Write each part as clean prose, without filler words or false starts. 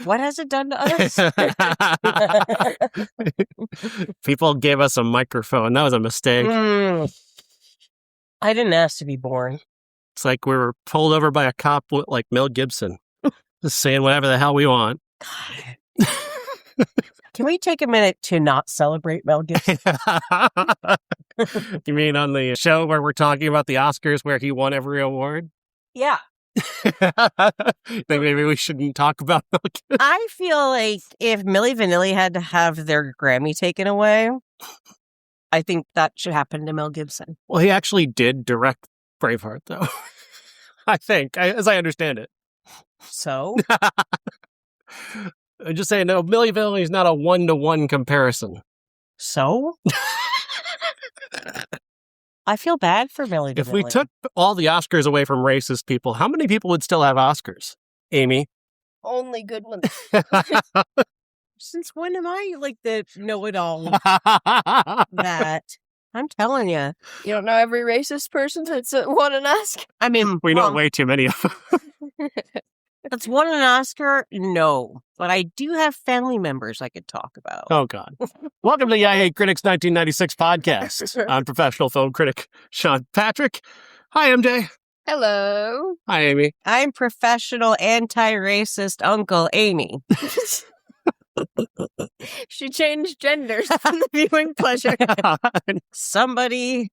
What has it done to us? People gave us a microphone. That was a mistake. I didn't ask to be born. It's like we were pulled over by a cop like Mel Gibson. Just saying whatever the hell we want. God. Can we take a minute to not celebrate Mel Gibson? You mean on the show where we're talking about the Oscars where he won every award? Yeah. Think maybe we shouldn't talk about Mel Gibson? I feel like if Milli Vanilli had to have their Grammy taken away, I think that should happen to Mel Gibson. Well, he actually did direct Braveheart, though. I think, as I understand it. So? I'm just saying, no, Milli Vanilli is not a one-to-one comparison. So? I feel bad for Milli Vanilli. If we took all the Oscars away from racist people, how many people would still have Oscars? Amy? Only good ones. Since when am I like the know-it-all that? I'm telling you. You don't know every racist person that's won an Oscar? I mean, we know way too many of them. That's won an Oscar? No. But I do have family members I could talk about. Oh, God. Welcome to the I Hate Critics 1996 podcast. I'm professional film critic Sean Patrick. Hi, MJ. Hello. Hi, Amy. I'm professional anti-racist Uncle Amy. She changed genders for the viewing pleasure. Somebody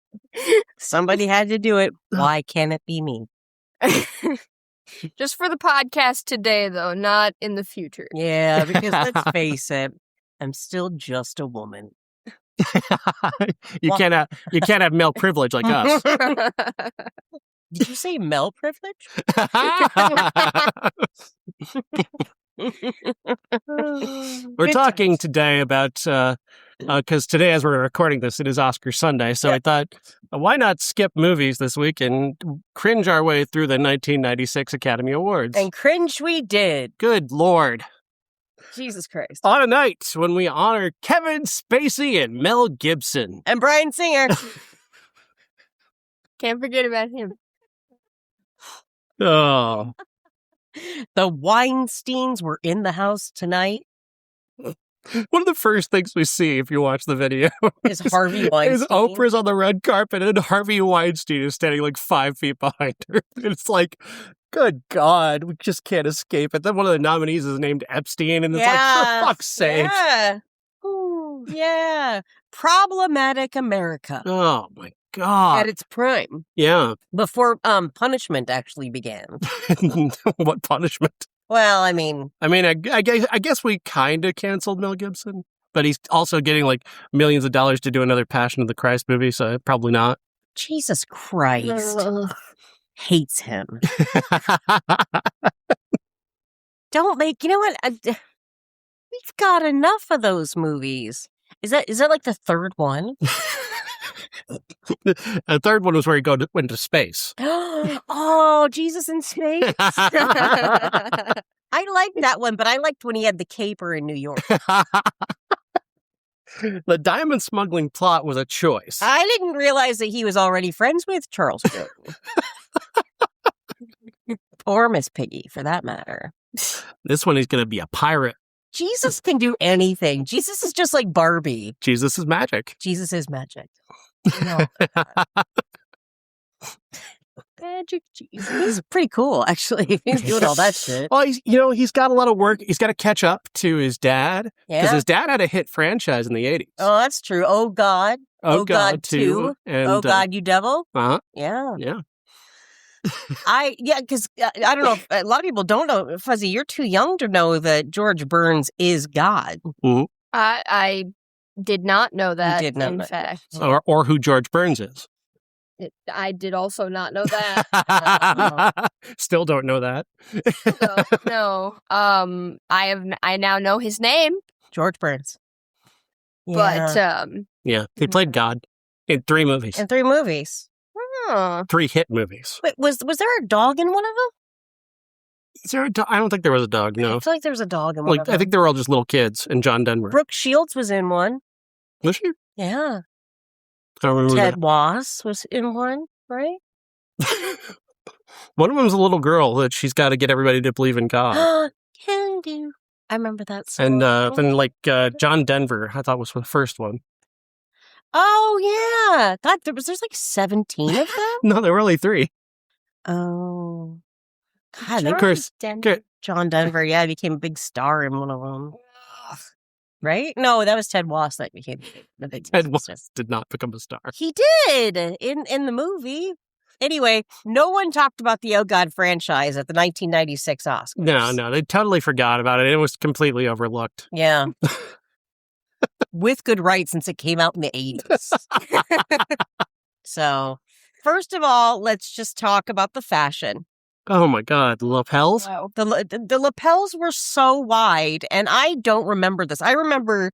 had to do it. Why can't it be me? Just for the podcast today, though, not in the future. Yeah, because let's face it, I'm still just a woman. You can't have male privilege like us. Did you say male privilege? We're talking today about, because today as we're recording this, it is Oscar Sunday, so I thought, why not skip movies this week and cringe our way through the 1996 Academy Awards? And cringe we did. Good Lord. Jesus Christ. On a night when we honor Kevin Spacey and Mel Gibson. And Bryan Singer. Can't forget about him. Oh. The Weinsteins were in the house tonight. One of the first things we see if you watch the video is Harvey Weinstein. Is Oprah's on the red carpet and Harvey Weinstein is standing like 5 feet behind her. It's like, good God, we just can't escape it. Then one of the nominees is named Epstein, and it's like, for fuck's sake. Yeah. Ooh, yeah. Problematic America. Oh, my God. At its prime. Yeah. Before punishment actually began. What punishment? Well, I mean, I guess we kind of canceled Mel Gibson, but he's also getting like millions of dollars to do another Passion of the Christ movie, so probably not. Jesus Christ. Hates him. Don't make, you know what? We've got enough of those movies. Is that like the third one? The third one was where he went to space. Oh, Jesus in space. I liked that one, but I liked when he had the caper in New York. The diamond smuggling plot was a choice. I didn't realize that he was already friends with Charles Jordan. Or Miss Piggy, for that matter. This one, he's going to be a pirate. Jesus can do anything. Jesus is just like Barbie. Jesus is magic. Jesus is magic. No. Magic Jesus. He's pretty cool, actually. He's doing all that shit. Well, he's got a lot of work. He's got to catch up to his dad. Because his dad had a hit franchise in the 80s. Oh, that's true. Oh, God. Oh, God 2. And, oh, God, You Devil. Uh-huh. Yeah. Yeah. Because I don't know if a lot of people don't know. Fuzzy, you're too young to know that George Burns is God. Mm-hmm. I did not know that. You did not in know fact, or who George Burns is. I did also not know that. Still don't know that. No. I now know his name, George Burns. But yeah, he played God in 3 movies. In 3 movies. 3 hit movies. Wait, was there a dog in one of them? Is there a dog? I don't think there was a dog, no. I feel like there was a dog in one of them. I think they were all just little kids, and John Denver. Brooke Shields was in one. Was she? Yeah. I don't remember Ted that. Wass was in one, right? One of them's a little girl that she's got to get everybody to believe in God. can do. I remember that song. And then like John Denver, I thought was the first one. Oh yeah, God, there's like 17 of them. No, there were only 3. Oh, God, Of course, John Denver, yeah, became a big star in one of them. Right? No, that was Ted Wass that became the big Ted star. Wass did not become a star. He did in the movie. Anyway, no one talked about the Oh God franchise at the 1996 Oscars. No, they totally forgot about it. It was completely overlooked. Yeah. With good right, since it came out in the 80s. So, first of all, let's just talk about the fashion. Oh my God, the lapels? Wow. The lapels were so wide, and I don't remember this. I remember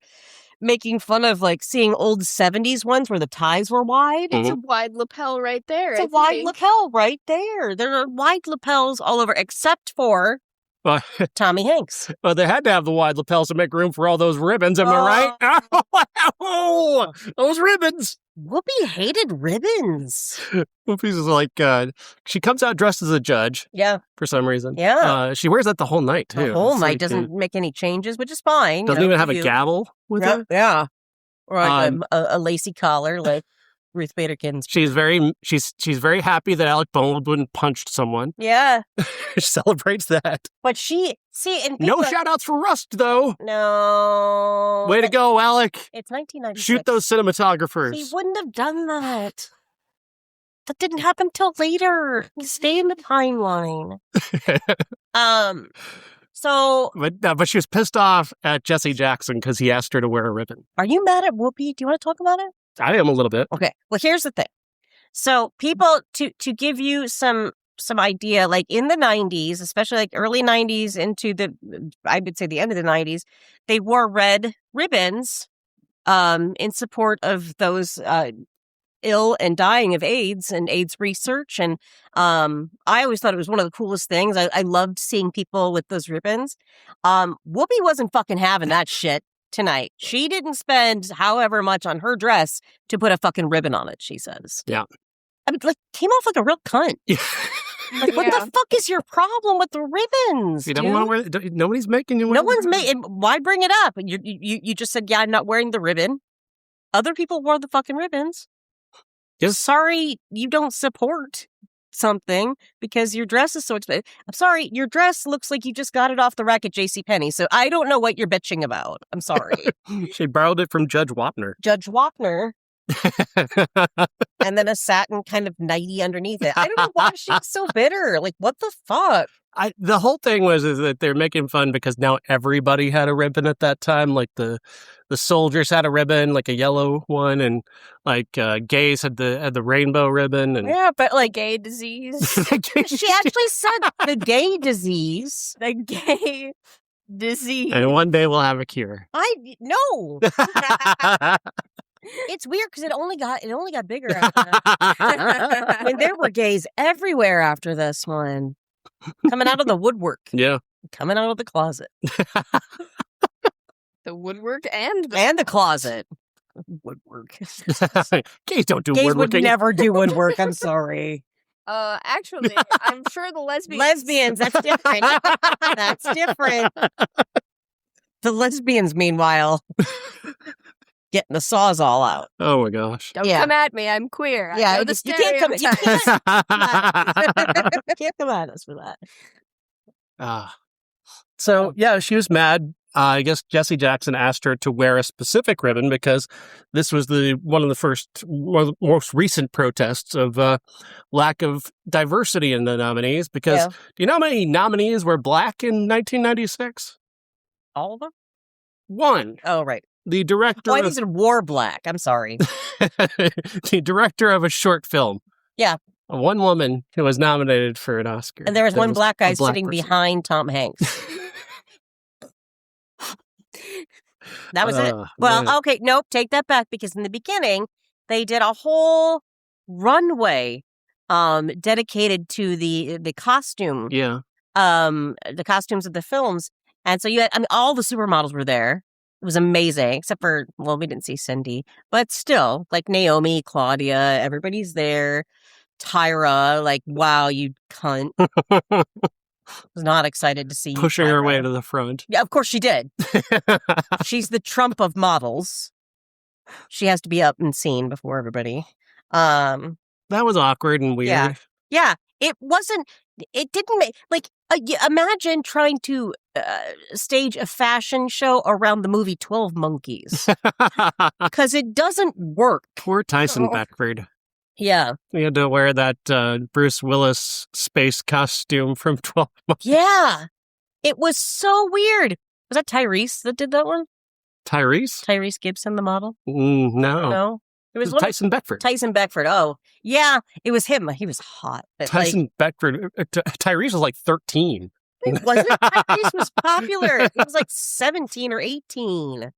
making fun of like seeing old 70s ones where the ties were wide. It's a wide lapel right there. It's a wide lapel right there. There are wide lapels all over, except for Well, Tommy Hanks. well, they had to have the wide lapels to make room for all those ribbons, am I right? Oh, those ribbons! Whoopi hated ribbons. Whoopi's is like, she comes out dressed as a judge Yeah. for some reason. Yeah. She wears that the whole night, too. The whole It's night like, doesn't make any changes, which is fine. doesn't even have a gavel with her. Yeah. Or like a lacy collar like Ruth Bader Ginsburg. She's very happy that Alec Baldwin punched someone. Yeah. She celebrates that. But and No shout outs for Rust, though. No. Way to go, Alec. It's 1996. Shoot those cinematographers. He wouldn't have done that. That didn't happen till later. Stay in the timeline. So, But she was pissed off at Jesse Jackson because he asked her to wear a ribbon. are you mad at Whoopi? Do you want to talk about it? I am a little bit. Okay. Well, here's the thing. So, people to give you some idea, like in the 90s, especially like early 90s into I would say the end of the 90s, they wore red ribbons in support of those ill and dying of AIDS and AIDS research. And I always thought it was one of the coolest things. I loved seeing people with those ribbons. Whoopi wasn't fucking having that shit tonight. She didn't spend however much on her dress to put a fucking ribbon on it, she says. Yeah. I mean, like, came off like a real cunt. Like, what the fuck is your problem with the ribbons? You don't want to wear. Nobody's making you wear. No one's making. Why bring it up? You just said, yeah, I'm not wearing the ribbon. Other people wore the fucking ribbons. Yes. Sorry, you don't support something because your dress is so expensive. I'm sorry, your dress looks like you just got it off the rack at JCPenney. So I don't know what you're bitching about. I'm sorry. She borrowed it from Judge Wapner. Judge Wapner. And then a satin kind of nightie underneath it. I don't know why she's so bitter. Like, what the fuck? The whole thing is that they're making fun because now everybody had a ribbon at that time. Like the soldiers had a ribbon, like a yellow one, and like gays had the rainbow ribbon. And Yeah, but like gay disease. She actually said the gay disease. The gay disease. And one day we'll have a cure. No. It's weird because it only got bigger after that. I mean, there were gays everywhere after this one. Coming out of the woodwork. Yeah. Coming out of the closet. The woodwork and the closet. Woodwork. Gays don't do Gays woodworking. would never do woodwork. I'm sorry. Actually, I'm sure the lesbians. Lesbians, that's different. That's different. The lesbians, meanwhile, getting the sawzall out. Oh my gosh. Don't come at me. I'm queer. I know the you can't come. stereotypes. You can't come at us for that. So yeah, she was mad. I guess Jesse Jackson asked her to wear a specific ribbon because this was one of the most recent protests of lack of diversity in the nominees. Because do you know how many nominees were black in 1996? All of them? One. Oh, right. The director. Oh, I think it wore black. I'm sorry. The director of a short film. Yeah. One woman who was nominated for an Oscar. And there was one black guy sitting person. behind Tom Hanks. That was it. Well, man. okay, nope, take that back because in the beginning they did a whole runway dedicated to the costume. Yeah. The costumes of the films. And so all the supermodels were there. It was amazing, except for, well, we didn't see Cindy, but still, like Naomi, Claudia, everybody's there. Tyra, like, wow, you cunt. Was not excited to see pushing her Myra. way to the front. Yeah, of course she did. She's the Trump of models. She has to be up and seen before everybody. That was awkward and weird. Yeah. It didn't make, like, imagine trying to stage a fashion show around the movie 12 Monkeys. Because it doesn't work. Poor Tyson Beckford. Yeah. He had to wear that Bruce Willis space costume from 12 Monkeys. Yeah. It was so weird. Was that Tyrese that did that one? Tyrese? Tyrese Gibson, the model? No. No. It was Tyson Beckford. Tyson Beckford. Oh, yeah. It was him. He was hot. But Tyson Beckford. Tyrese was like 13. It wasn't. Tyrese was popular. He was like 17 or 18.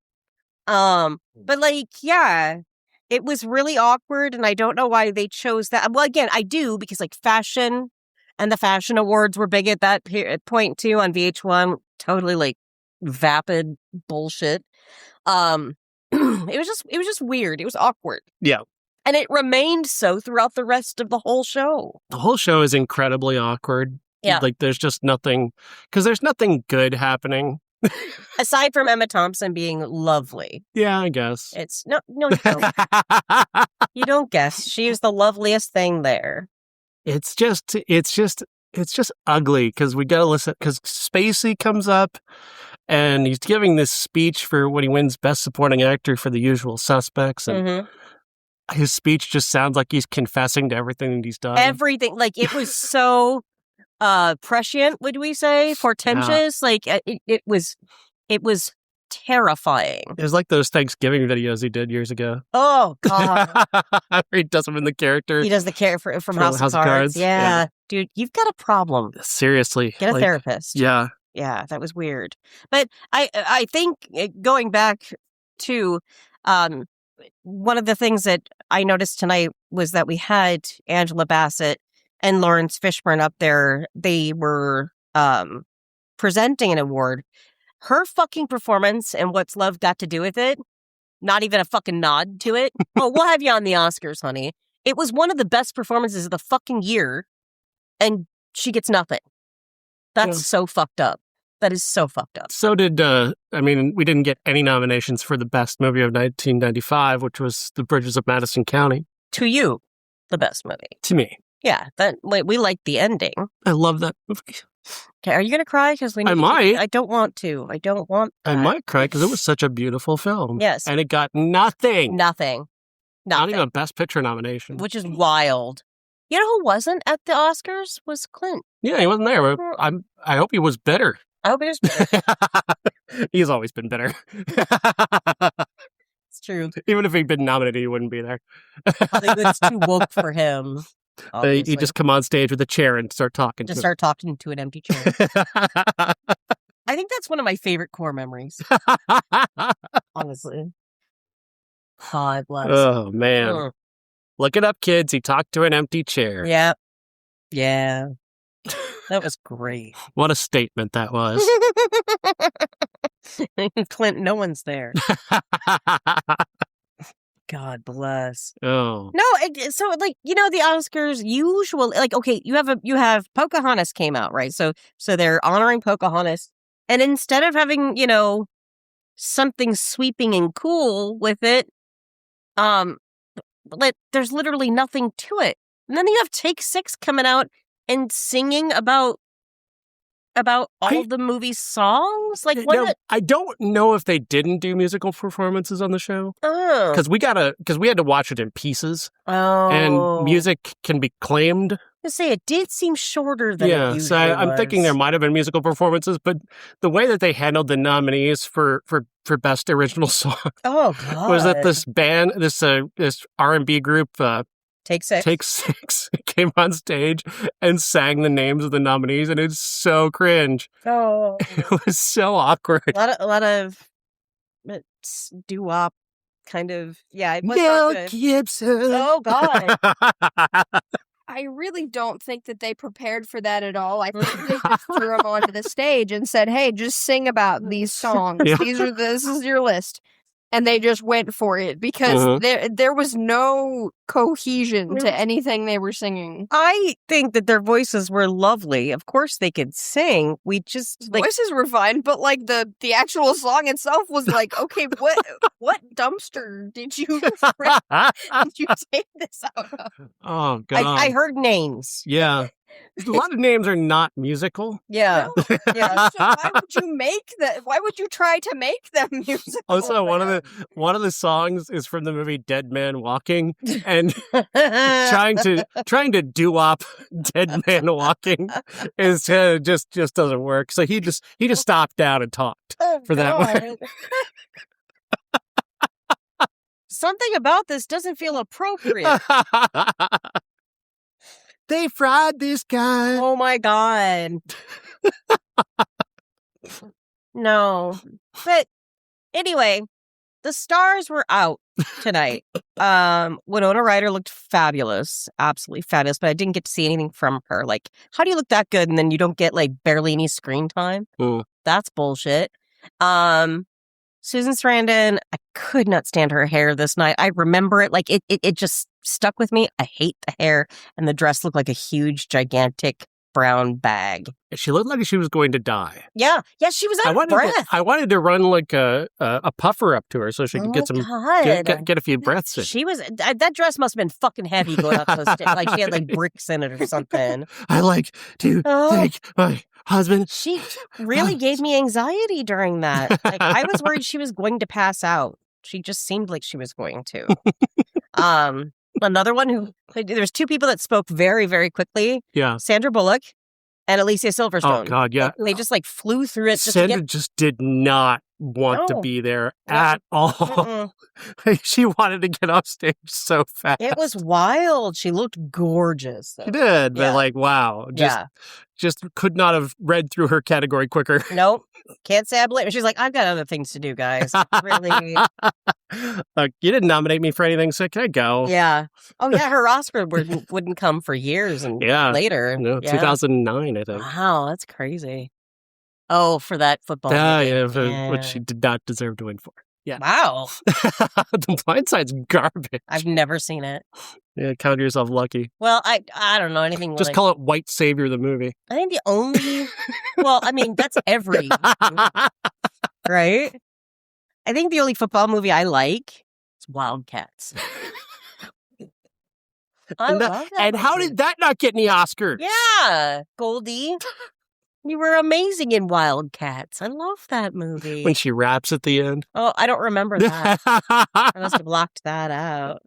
But like, yeah, it was really awkward, and I don't know why they chose that. Well, again, I do, because like fashion and the fashion awards were big at that point too on VH1. Totally like vapid bullshit. It was just weird. It was awkward. Yeah. And it remained so throughout the rest of the whole show. The whole show is incredibly awkward. Yeah. Like, there's just nothing, because there's nothing good happening. Aside from Emma Thompson being lovely. Yeah, I guess. It's no, you don't. You don't guess. She is the loveliest thing there. It's just ugly, because we got to listen, because Spacey comes up and he's giving this speech for when he wins Best Supporting Actor for The Usual Suspects. And his speech just sounds like he's confessing to everything that he's done. Everything. Like, it was so prescient, would we say? Portentous. Yeah. Like, it was terrifying. It was like those Thanksgiving videos he did years ago. Oh, God. He does them in the character. He does the character from House of Cards. Yeah. Dude, you've got a problem. Seriously. Get a therapist. Yeah. Yeah, that was weird. But I think going back to one of the things that I noticed tonight was that we had Angela Bassett and Lawrence Fishburne up there. They were presenting an award. Her fucking performance and What's Love Got to Do with It, not even a fucking nod to it. Oh, we'll have you on the Oscars, honey. It was one of the best performances of the fucking year, and she gets nothing. That's so fucked up. That is so fucked up. So did, we didn't get any nominations for the best movie of 1995, which was The Bridges of Madison County. To you, the best movie. To me. Yeah, we liked the ending. I love that movie. Okay, are you going to cry? Because I might. I don't want to. I don't want that. I might cry because it was such a beautiful film. Yes. And it got nothing. Nothing. Not even a Best Picture nomination. Which is wild. You know who wasn't at the Oscars? Was Clint. Yeah, he wasn't there. I hope he was bitter. I hope he was bitter. He's always been bitter. It's true. Even if he'd been nominated, he wouldn't be there. Hollywood's too woke for him. You just come on stage with a chair and start talking. Just start talking to an empty chair. I think that's one of my favorite core memories. Honestly. God bless. Oh, man. Look it up, kids. He talked to an empty chair. Yeah. Yeah. That was great. What a statement that was. Clint, no one's there. God bless. Oh. No, so like, the Oscars usually, like, okay, you have Pocahontas came out, right? So they're honoring Pocahontas, and instead of having, something sweeping and cool with it, there's literally nothing to it. And then you have Take 6 coming out and singing about all the movie's songs. Like, what? I don't know if they didn't do musical performances on the show. Oh, because we had to watch it in pieces. Oh, and music can be claimed. I say it did seem shorter than it usually so I'm thinking there might have been musical performances, but the way that they handled the nominees for best original song, was that this band, this R&B group, Take 6 came on stage and sang the names of the nominees, and it's so cringe. Oh, it was so awkward. A lot of doo-wop kind of. Yeah, it was Mel not good. Gibson. Oh God. I really don't think that they prepared for that at all. I think they just threw them onto the stage and said, "Hey, just sing about these songs. Yeah. This is your list." and they just went for it because Mhm. there was no cohesion to anything they were singing. I think that their voices were lovely. Of course they could sing. We just like Voices were fine, but like the actual song itself was like, okay, what dumpster did you did you take this out of? Oh, God. I heard names. Yeah. A lot of names are not musical. Yeah. No. Yeah. So why would you make that? Why would you try to make them musical? Also, one then? of the songs is from the movie Dead Man Walking, and trying to doo-wop Dead Man Walking is just doesn't work. So he just stopped down and talked for that one. Something about this doesn't feel appropriate. They fried this guy. Oh my God. No. But anyway, the stars were out tonight. Winona Ryder looked fabulous. Absolutely fabulous. But I didn't get to see anything from her. Like, how do you look that good and then you don't get like barely any screen time? That's bullshit. Susan Sarandon, I could not stand her hair this night. I remember it like it just stuck with me. I hate the hair, and the dress looked like a huge, gigantic brown bag. She looked like she was going to die. Yeah, she was out of breath. I wanted to run like a puffer up to her so she could get some get a few breaths in. She was that dress must have been fucking heavy going up those stairs. Like she had like bricks in it or something. I like to thank my husband. She really gave me anxiety during that. Like I was worried she was going to pass out. She just seemed like she was going to. Another one who there's two people that spoke very, very quickly. Yeah. Sandra Bullock and Alicia Silverstone. Oh God, yeah. They just like flew through it. Sandra just did not want to be there at all. She wanted to get off stage so fast. It was wild. She looked gorgeous. Though. She did, but like, wow. Just could not have read through her category quicker. Nope. Can't say I blame her. She's like, I've got other things to do, guys. Really. You didn't nominate me for anything, so can I go? Yeah. Oh, yeah. Her Oscar wouldn't come for years and later. No, 2009, I think. Wow, that's crazy. Oh, for that football. Which she did not deserve to win for. Yeah. Wow. The Blind Side's garbage. I've never seen it. Yeah, count yourself lucky. Well, I don't know anything. Just call it White Savior the movie. I think the only. Well, I mean, that's every. Right? I think the only football movie I like is Wildcats. I love that. And how did that not get any Oscars? Yeah, Goldie. You were amazing in Wildcats. I love that movie. When she raps at the end. Oh, I don't remember that. I must have blocked that out.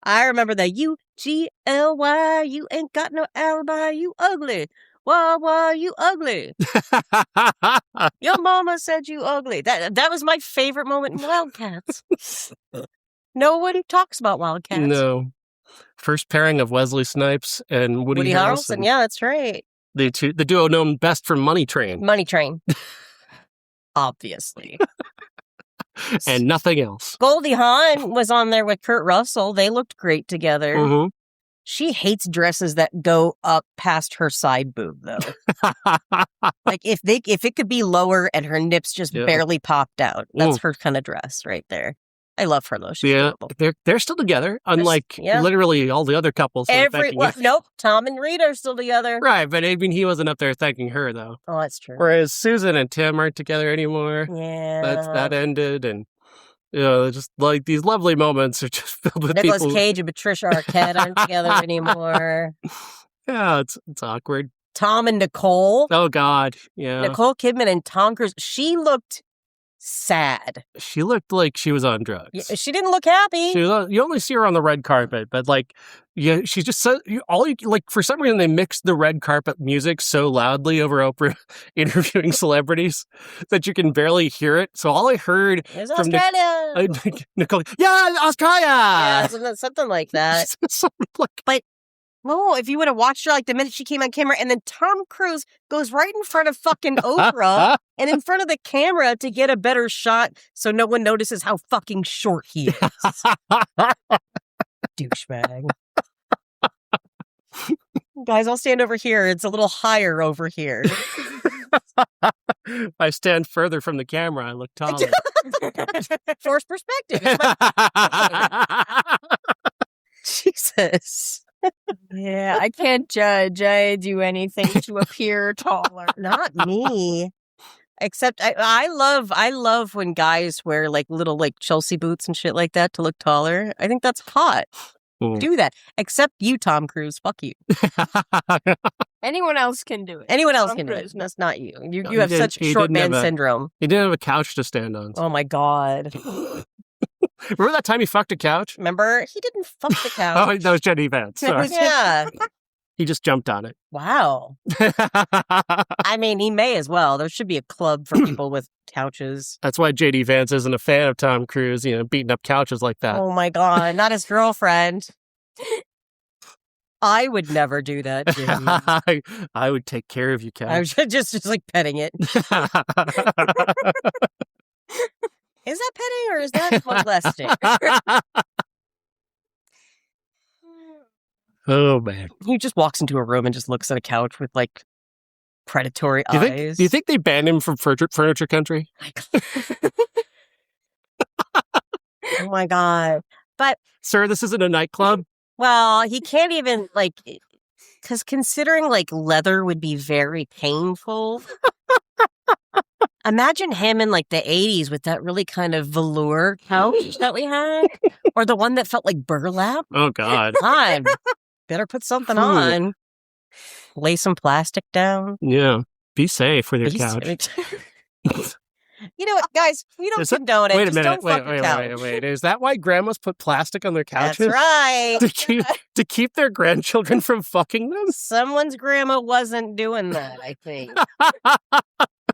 I remember the U-G-L-Y. You ain't got no alibi. You ugly. Why, you ugly. Your mama said you ugly. That was my favorite moment in Wildcats. Nobody talks about Wildcats. No. First pairing of Wesley Snipes and Woody Harrelson. Yeah, that's right. The duo known best for Money Train. Money Train. Obviously. And nothing else. Goldie Hawn was on there with Kurt Russell. They looked great together. Mm-hmm. She hates dresses that go up past her side boob, though. Like if it could be lower and her nips just barely popped out, that's her kind of dress right there. I love her though. She's adorable. They're still together, unlike literally all the other couples. Nope, Tom and Rita are still together. Right, but I mean, he wasn't up there thanking her though. Oh, that's true. Whereas Susan and Tim aren't together anymore. Yeah, that ended, and just like these lovely moments are just filled with Nicolas people. Cage and Patricia Arquette aren't together anymore. Yeah, it's awkward. Tom and Nicole. Oh God, yeah. Nicole Kidman and Tom Cruise. She looked sad. She looked like she was on drugs. Yeah, she didn't look happy. You only see her on the red carpet, but like, yeah, she's just so for some reason they mixed the red carpet music so loudly over Oprah interviewing celebrities that you can barely hear it. So all I heard from Australia, Nicole, Australia, yeah, something like that. But no, if you would have watched her like the minute she came on camera, and then Tom Cruise goes right in front of fucking Oprah and in front of the camera to get a better shot so no one notices how fucking short he is. Douchebag. Guys, I'll stand over here. It's a little higher over here. If I stand further from the camera, I look taller. Force perspective. Jesus. Yeah, I can't judge. I do anything to appear taller. Not me. Except I love when guys wear like little like Chelsea boots and shit like that to look taller. I think that's hot. Do that. Except you, Tom Cruise. Fuck you. Anyone else can do it. Anyone else Tom can do it. Cruise, That's not you. You No, have such he short didn't man have syndrome. He didn't have a couch to stand on. Oh my God. Remember that time he fucked a couch? Remember? He didn't fuck the Oh, couch. that was Jenny Vance. Sorry. Yeah. He just jumped on it. Wow. I mean, he may as well. There should be a club for people with couches. That's why J.D. Vance isn't a fan of Tom Cruise, beating up couches like that. Oh my God. Not his girlfriend. I would never do that, Jimmy. I would take care of you, I couch. was just like petting it. Is that petting or is that molesting? Oh, man. He just walks into a room and just looks at a couch with like predatory Do eyes. you think they banned him from Furniture Country? Oh my God. But, Sir, this isn't a nightclub. well, he can't even like, because considering like leather would be very painful. Imagine him in like the 80s with that really kind of velour couch that we had, or the one that felt like burlap. Oh, God. God, better put something on. Lay some plastic down. Yeah. Be safe with your Be couch. You know what, guys? We don't condone it. Wait a Just minute. don't fuck your couch. Wait. Is that why grandmas put plastic on their That's couches? right. To keep their grandchildren from fucking them? Someone's grandma wasn't doing that, I think.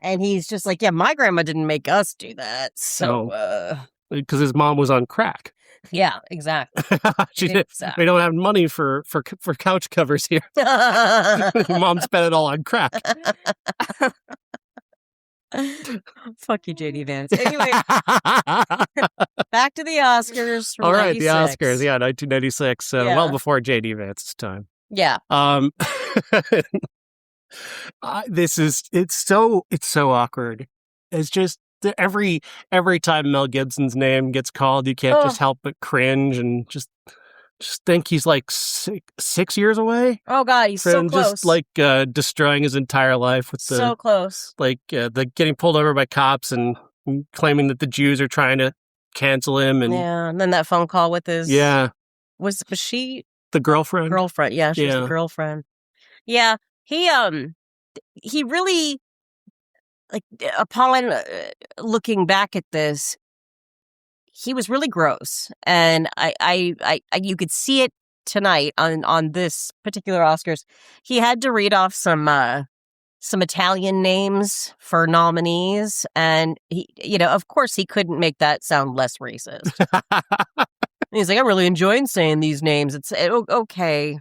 And he's just like, yeah, my grandma didn't make us do that. So, Because his mom was on crack. yeah, exactly. We don't have money for couch covers here. Mom spent it all on crack. Fuck you, JD Vance. Anyway, back to the Oscars. From All right, 96. the Oscars, yeah, 1996, Yeah. well before J.D. Vance's time. Yeah. It's so awkward. It's just every time Mel Gibson's name gets called, you can't just help but cringe and just think he's like 6 years away. Oh God, he's so from close. just like destroying his entire life with so close. like the getting pulled over by cops and claiming that the Jews are trying to cancel him and then that phone call with his was she the girlfriend. Yeah, she's the girlfriend. Yeah, he really like upon looking back at this, he was really gross, and I you could see it tonight on this particular Oscars. He had to read off some Italian names for nominees, and he, of course, he couldn't make that sound less racist. He's like, I'm really enjoying saying these names. It's okay,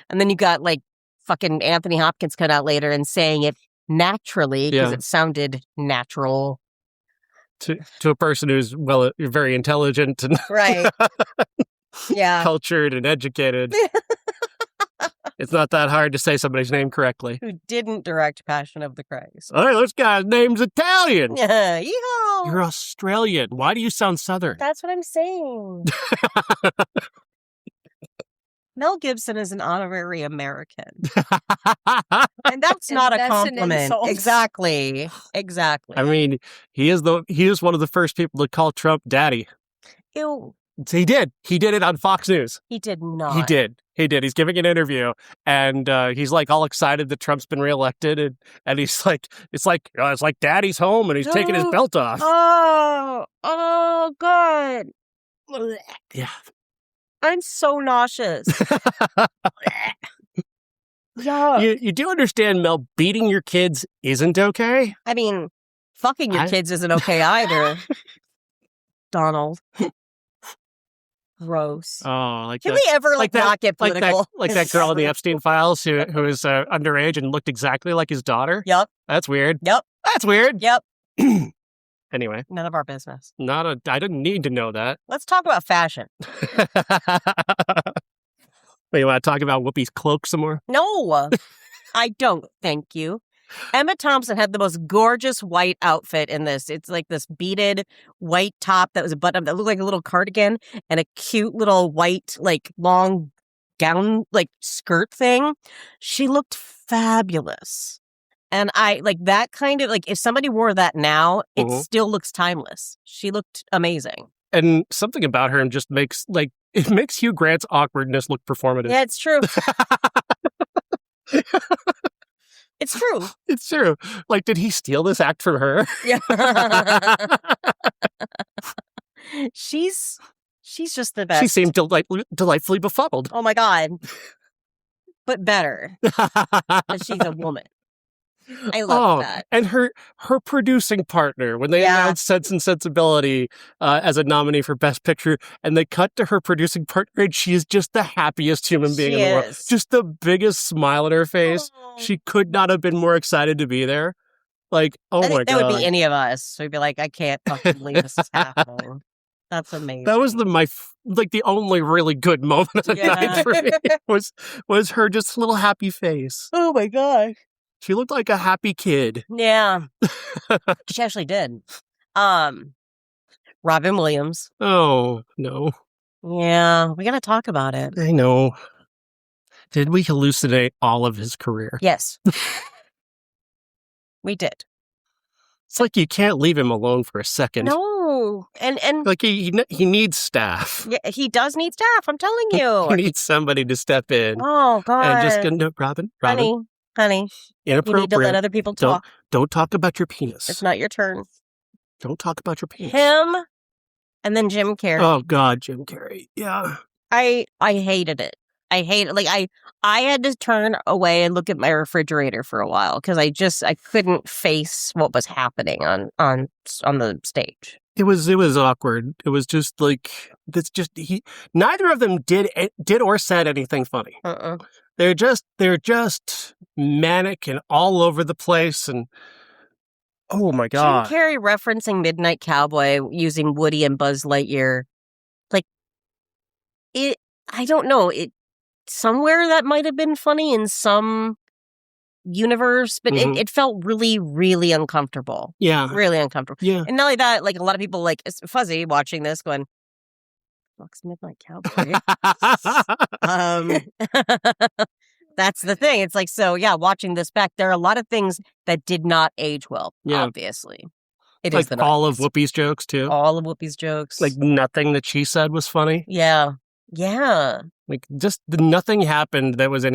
and then you got like fucking Anthony Hopkins cut out later and saying it naturally because it sounded natural. To a person who's very intelligent and right, yeah, cultured and educated. It's not that hard to say somebody's name correctly. Who didn't direct Passion of the Christ? All right, this guy's name's Italian. Yeah, yeehaw. You're Australian. Why do you sound Southern? That's what I'm saying. Mel Gibson is an honorary American. And that's not a compliment. Exactly. I mean, he is one of the first people to call Trump daddy. Ew. He did. He did it on Fox News. He did not. He did. He's giving an interview, and he's like all excited that Trump's been reelected, and he's like, it's like daddy's home, and he's taking his belt off. Oh, God. Yeah. I'm so nauseous. Yeah. You do understand, Mel, beating your kids isn't okay? I mean, fucking your kids isn't okay either. Donald. Gross. Oh, Can we ever not get political? Like that girl in the Epstein files who is underage and looked exactly like his daughter? Yep. That's weird. Yep. That's weird. Yep. Anyway. None of our business. I didn't need to know that. Let's talk about fashion. Wait, you want to talk about Whoopi's cloak some more? No, I don't. Thank you. Emma Thompson had the most gorgeous white outfit in this. It's like this beaded white top that was a button that looked like a little cardigan and a cute little white, like long gown, like skirt thing. She looked fabulous. And I like that kind of like if somebody wore that now, it still looks timeless. She looked amazing. And something about her just makes it makes Hugh Grant's awkwardness look performative. Yeah, it's true. It's true. It's true. Like, did he steal this act from her? Yeah. She's just the best. She seemed delightfully befuddled. Oh my God. But better. Because she's a woman. I love that. And her producing partner, when they announced Sense and Sensibility as a nominee for Best Picture, and they cut to her producing partner, and she is just the happiest human being in the world. Just the biggest smile on her face. Oh. She could not have been more excited to be there. Like, oh my God. That would be any of us. We'd be like, I can't fucking believe this is happening. That's amazing. That was the only really good moment of the night for me was her just little happy face. Oh my God. She looked like a happy kid. Yeah. She actually did. Robin Williams. Oh, no. Yeah, we got to talk about it. I know. Did we hallucinate all of his career? Yes. We did. It's like you can't leave him alone for a second. No. And like he needs staff. Yeah, he does need staff, I'm telling you. He needs somebody to step in. Oh, God. And just go, no, Robin. Honey, inappropriate. You need to let other people talk. Don't talk about your penis. It's not your turn. Don't talk about your penis. Him, and then Jim Carrey. Oh God, Jim Carrey. Yeah. I hated it. I hate it. Like I had to turn away and look at my refrigerator for a while because I couldn't face what was happening on the stage. It was awkward. It was just like neither of them did or said anything funny. They're just manic and all over the place, and oh my God. Jim Carrey referencing Midnight Cowboy using Woody and Buzz Lightyear, like it. I don't know. It somewhere that might have been funny in some universe, but it felt really, really uncomfortable. Yeah, really uncomfortable. Yeah, and not only that, like a lot of people like Fuzzy watching this going, "Fuck's Midnight Cowboy." That's the thing. It's like, so yeah, watching this back, there are a lot of things that did not age well. Yeah. Obviously, it like is the all of Whoopi's jokes too. All of Whoopi's jokes. Like nothing that she said was funny. Yeah. Yeah. Like just nothing happened there was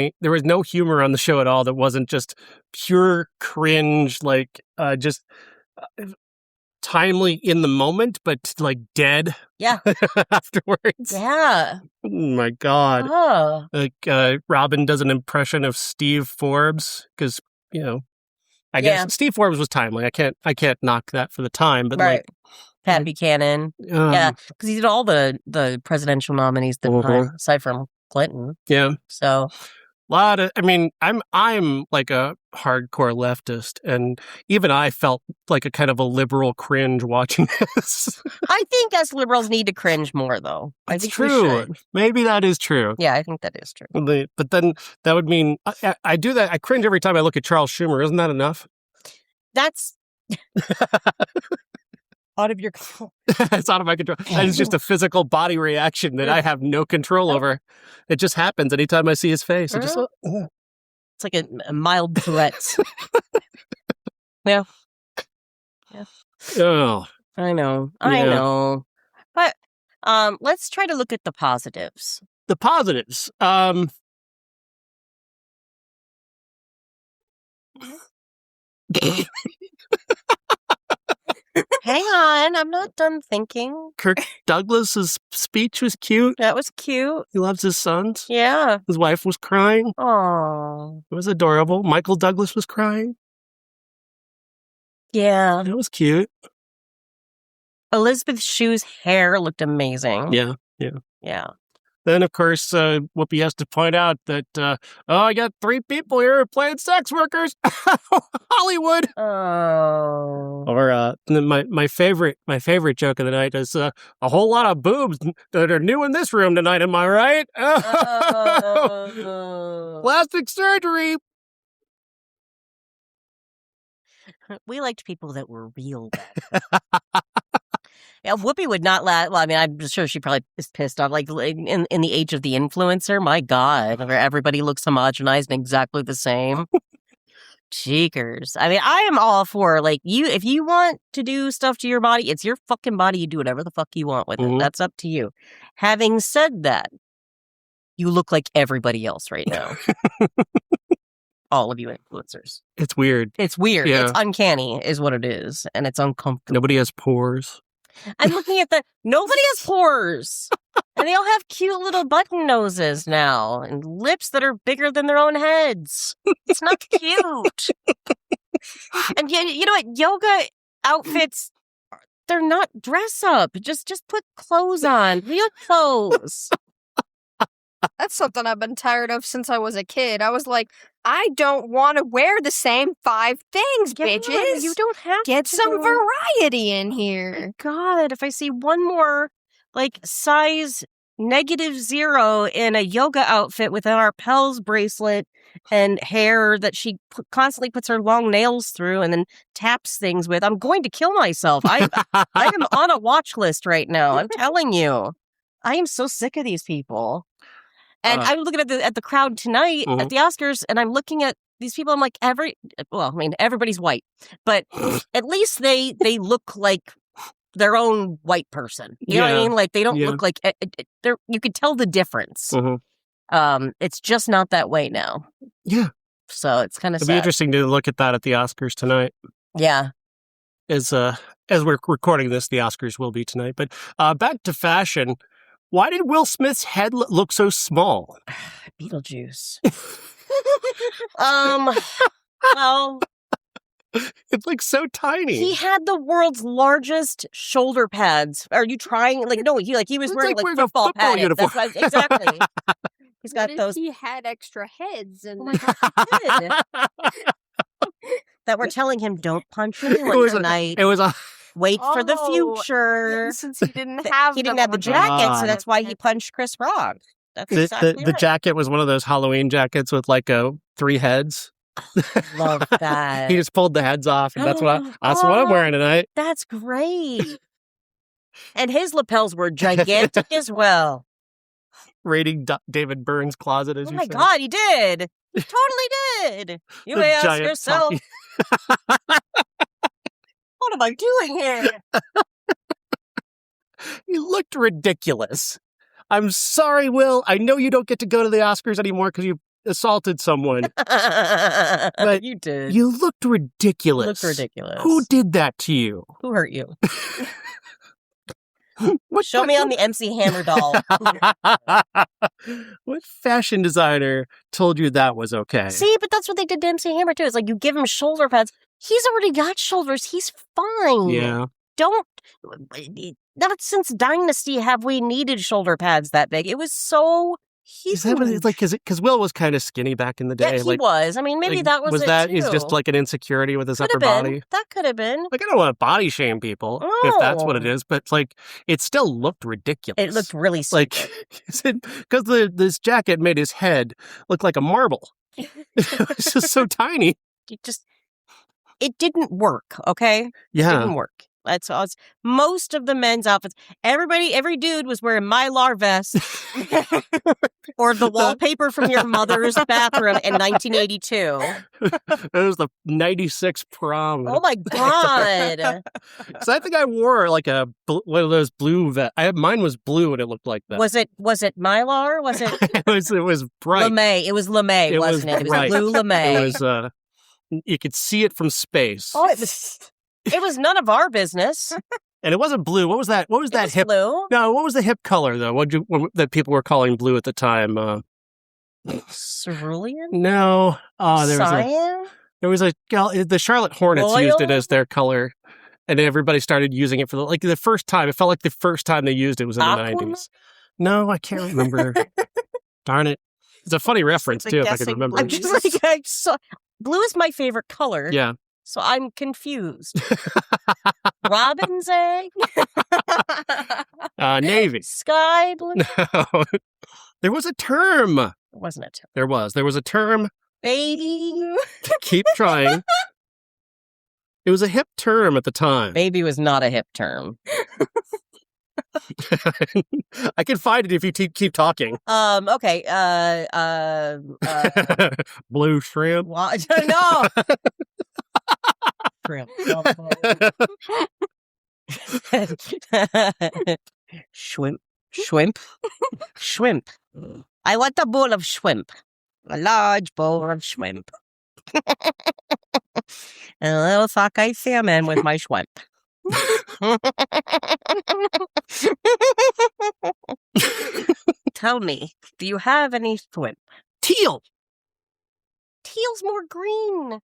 no humor on the show at all that wasn't just pure cringe, like just timely in the moment, but like dead. Yeah. Afterwards. Yeah. Oh my God. Oh. Like Robin does an impression of Steve Forbes because, I guess Steve Forbes was timely. I can't knock that for the time, but like Pat Buchanan. Yeah, because he did all the presidential nominees the time, aside from Clinton. Yeah. So a lot of, I'm like a hardcore leftist, and even I felt like a kind of a liberal cringe watching this. I think us liberals need to cringe more, though. I think true. We should. Maybe that is true. Yeah, I think that is true. But then that would mean I do that. I cringe every time I look at Charles Schumer. Isn't that enough? That's out of your control. It's out of my control. That is just a physical body reaction that I have no control over. It just happens anytime I see his face. It's like a mild Tourette's. Yeah. Oh. I know. But let's try to look at the positives. The positives. Hang on, I'm not done thinking. Kirk Douglas's speech was cute. That was cute. He loves his sons. Yeah. His wife was crying. Oh, it was adorable. Michael Douglas was crying. Yeah. That was cute. Elizabeth Shue's hair looked amazing. Yeah. Then, of course, Whoopi has to point out that, I got 3 people here playing sex workers. Hollywood. Oh. Or my favorite joke of the night is a whole lot of boobs that are new in this room tonight. Am I right? Plastic surgery. We liked people that were real bad. Yeah, Whoopi would not let. Well, I mean, I'm sure she probably is pissed off. Like in the age of the influencer, my God, where everybody looks homogenized and exactly the same. Cheekers. I mean, I am all for like you. If you want to do stuff to your body, it's your fucking body. You do whatever the fuck you want with it. That's up to you. Having said that, you look like everybody else right now. All of you influencers. It's weird. It's weird. Yeah. It's uncanny, is what it is, and it's uncomfortable. Nobody has pores. I'm looking at nobody has pores. And they all have cute little button noses now and lips that are bigger than their own heads. It's not cute. And you know what? Yoga outfits, they're not dress up. Just put clothes on. Real clothes. That's something I've been tired of since I was a kid. I was like, I don't want to wear the same 5 things, bitches. You don't have Get to. some variety in here. God, if I see one more, like, size -0 in a yoga outfit with an Arpels bracelet and hair that she constantly puts her long nails through and then taps things with, I'm going to kill myself. I am on a watch list right now. I'm telling you. I am so sick of these people. And I'm looking at the crowd tonight at the Oscars, and I'm looking at these people. I'm like, everybody's white, but at least they look like their own white person. You know what I mean? Like they don't look like they're. You could tell the difference. It's just not that way now. Yeah. So it's kind of. It'll be interesting to look at that at the Oscars tonight. Yeah. As we're recording this, the Oscars will be tonight. But back to fashion. Why did Will Smith's head look so small? Beetlejuice. Well, it's like so tiny. He had the world's largest shoulder pads. Are you trying? Like, no, he was wearing like football padding. Uniform. That's right, exactly. He's got those. He had extra heads, and oh my God, he did. That we're telling him don't punch anyone tonight. It was a. Wait for the future. Since he didn't have the jacket, so that's why he punched Chris Rock. That's exactly the jacket was one of those Halloween jackets with like 3 heads. Love that. He just pulled the heads off, and that's what I'm wearing tonight. That's great. And his lapels were gigantic as well. Raiding David Byrne's closet, as you said. Oh my God, he did. He totally did. You may ask yourself. What am I doing here? You looked ridiculous. I'm sorry, Will. I know you don't get to go to the Oscars anymore because you assaulted someone. But you did. You looked ridiculous. You looked ridiculous. Who did that to you? Who hurt you? Show me on the MC Hammer doll. What fashion designer told you that was okay? See, but that's what they did to MC Hammer too. It's like you give him shoulder pads. He's already got shoulders. He's fine. Yeah. Not since Dynasty have we needed shoulder pads that big. It was so huge. Is that what it's like? Because Will was kind of skinny back in the day. Yeah, he was. I mean, maybe that was it that too. Is just like an insecurity with his Could upper have been. body? That could have been. Like, I don't want to body shame people if that's what it is, but like, it still looked ridiculous. It looked really stupid. Like, because this jacket made his head look like a marble. It's just so tiny. It didn't work, okay? Yeah. It didn't work. That's all. Most of the men's outfits, every dude was wearing Mylar vests or the wallpaper from your mother's bathroom in 1982. It was the 96 prom. Oh my God. So I think I wore like one of those blue vests. Mine was blue and it looked like that. Was it Mylar? Was it? it was bright. LeMay. It was LeMay, wasn't it? It was blue LeMay. It was, you could see it from space. Oh, it was none of our business. And it wasn't blue. What was that? What was that hip? Blue. No, what was the hip color though? What that people were calling blue at the time? Cerulean? No. Oh, there was the Charlotte Hornets used it as their color, and everybody started using it for the first time. It felt like the first time they used it was in the 90s. No, I can't remember. Darn it! It's a funny reference too, if I can remember. I'm just like blue is my favorite color. Yeah. So I'm confused. Robin's egg? Navy. Sky blue? No. There was a term. There wasn't a term. There was a term. Baby. Keep trying. It was a hip term at the time. Baby was not a hip term. I can find it if you keep talking. Okay. Blue shrimp. No. Shrimp. Shrimp. I want a bowl of shrimp. A large bowl of shrimp. And a little sockeye salmon with my shrimp. Tell me, do you have any shrimp? Teal. Teal's more green.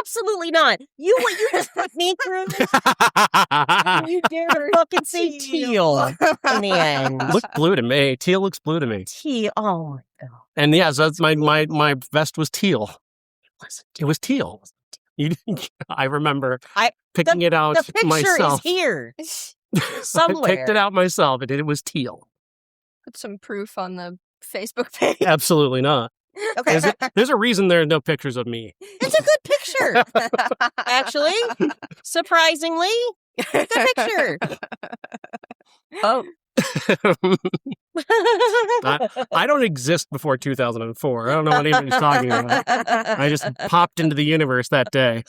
Absolutely not. What you just put me through? You dare fucking say teal in the end. Looks blue to me. Teal looks blue to me. Teal. Oh my god. And yeah, so that's my vest was teal. It was teal. I remember picking it out the picture myself. Is here somewhere. I picked it out myself, and it was teal. Put some proof on the Facebook page. Absolutely not. Okay. There's a reason there are no pictures of me. It's a good picture. Actually, surprisingly, good picture. Oh. I don't exist before 2004. I don't know what anybody's talking about. I just popped into the universe that day.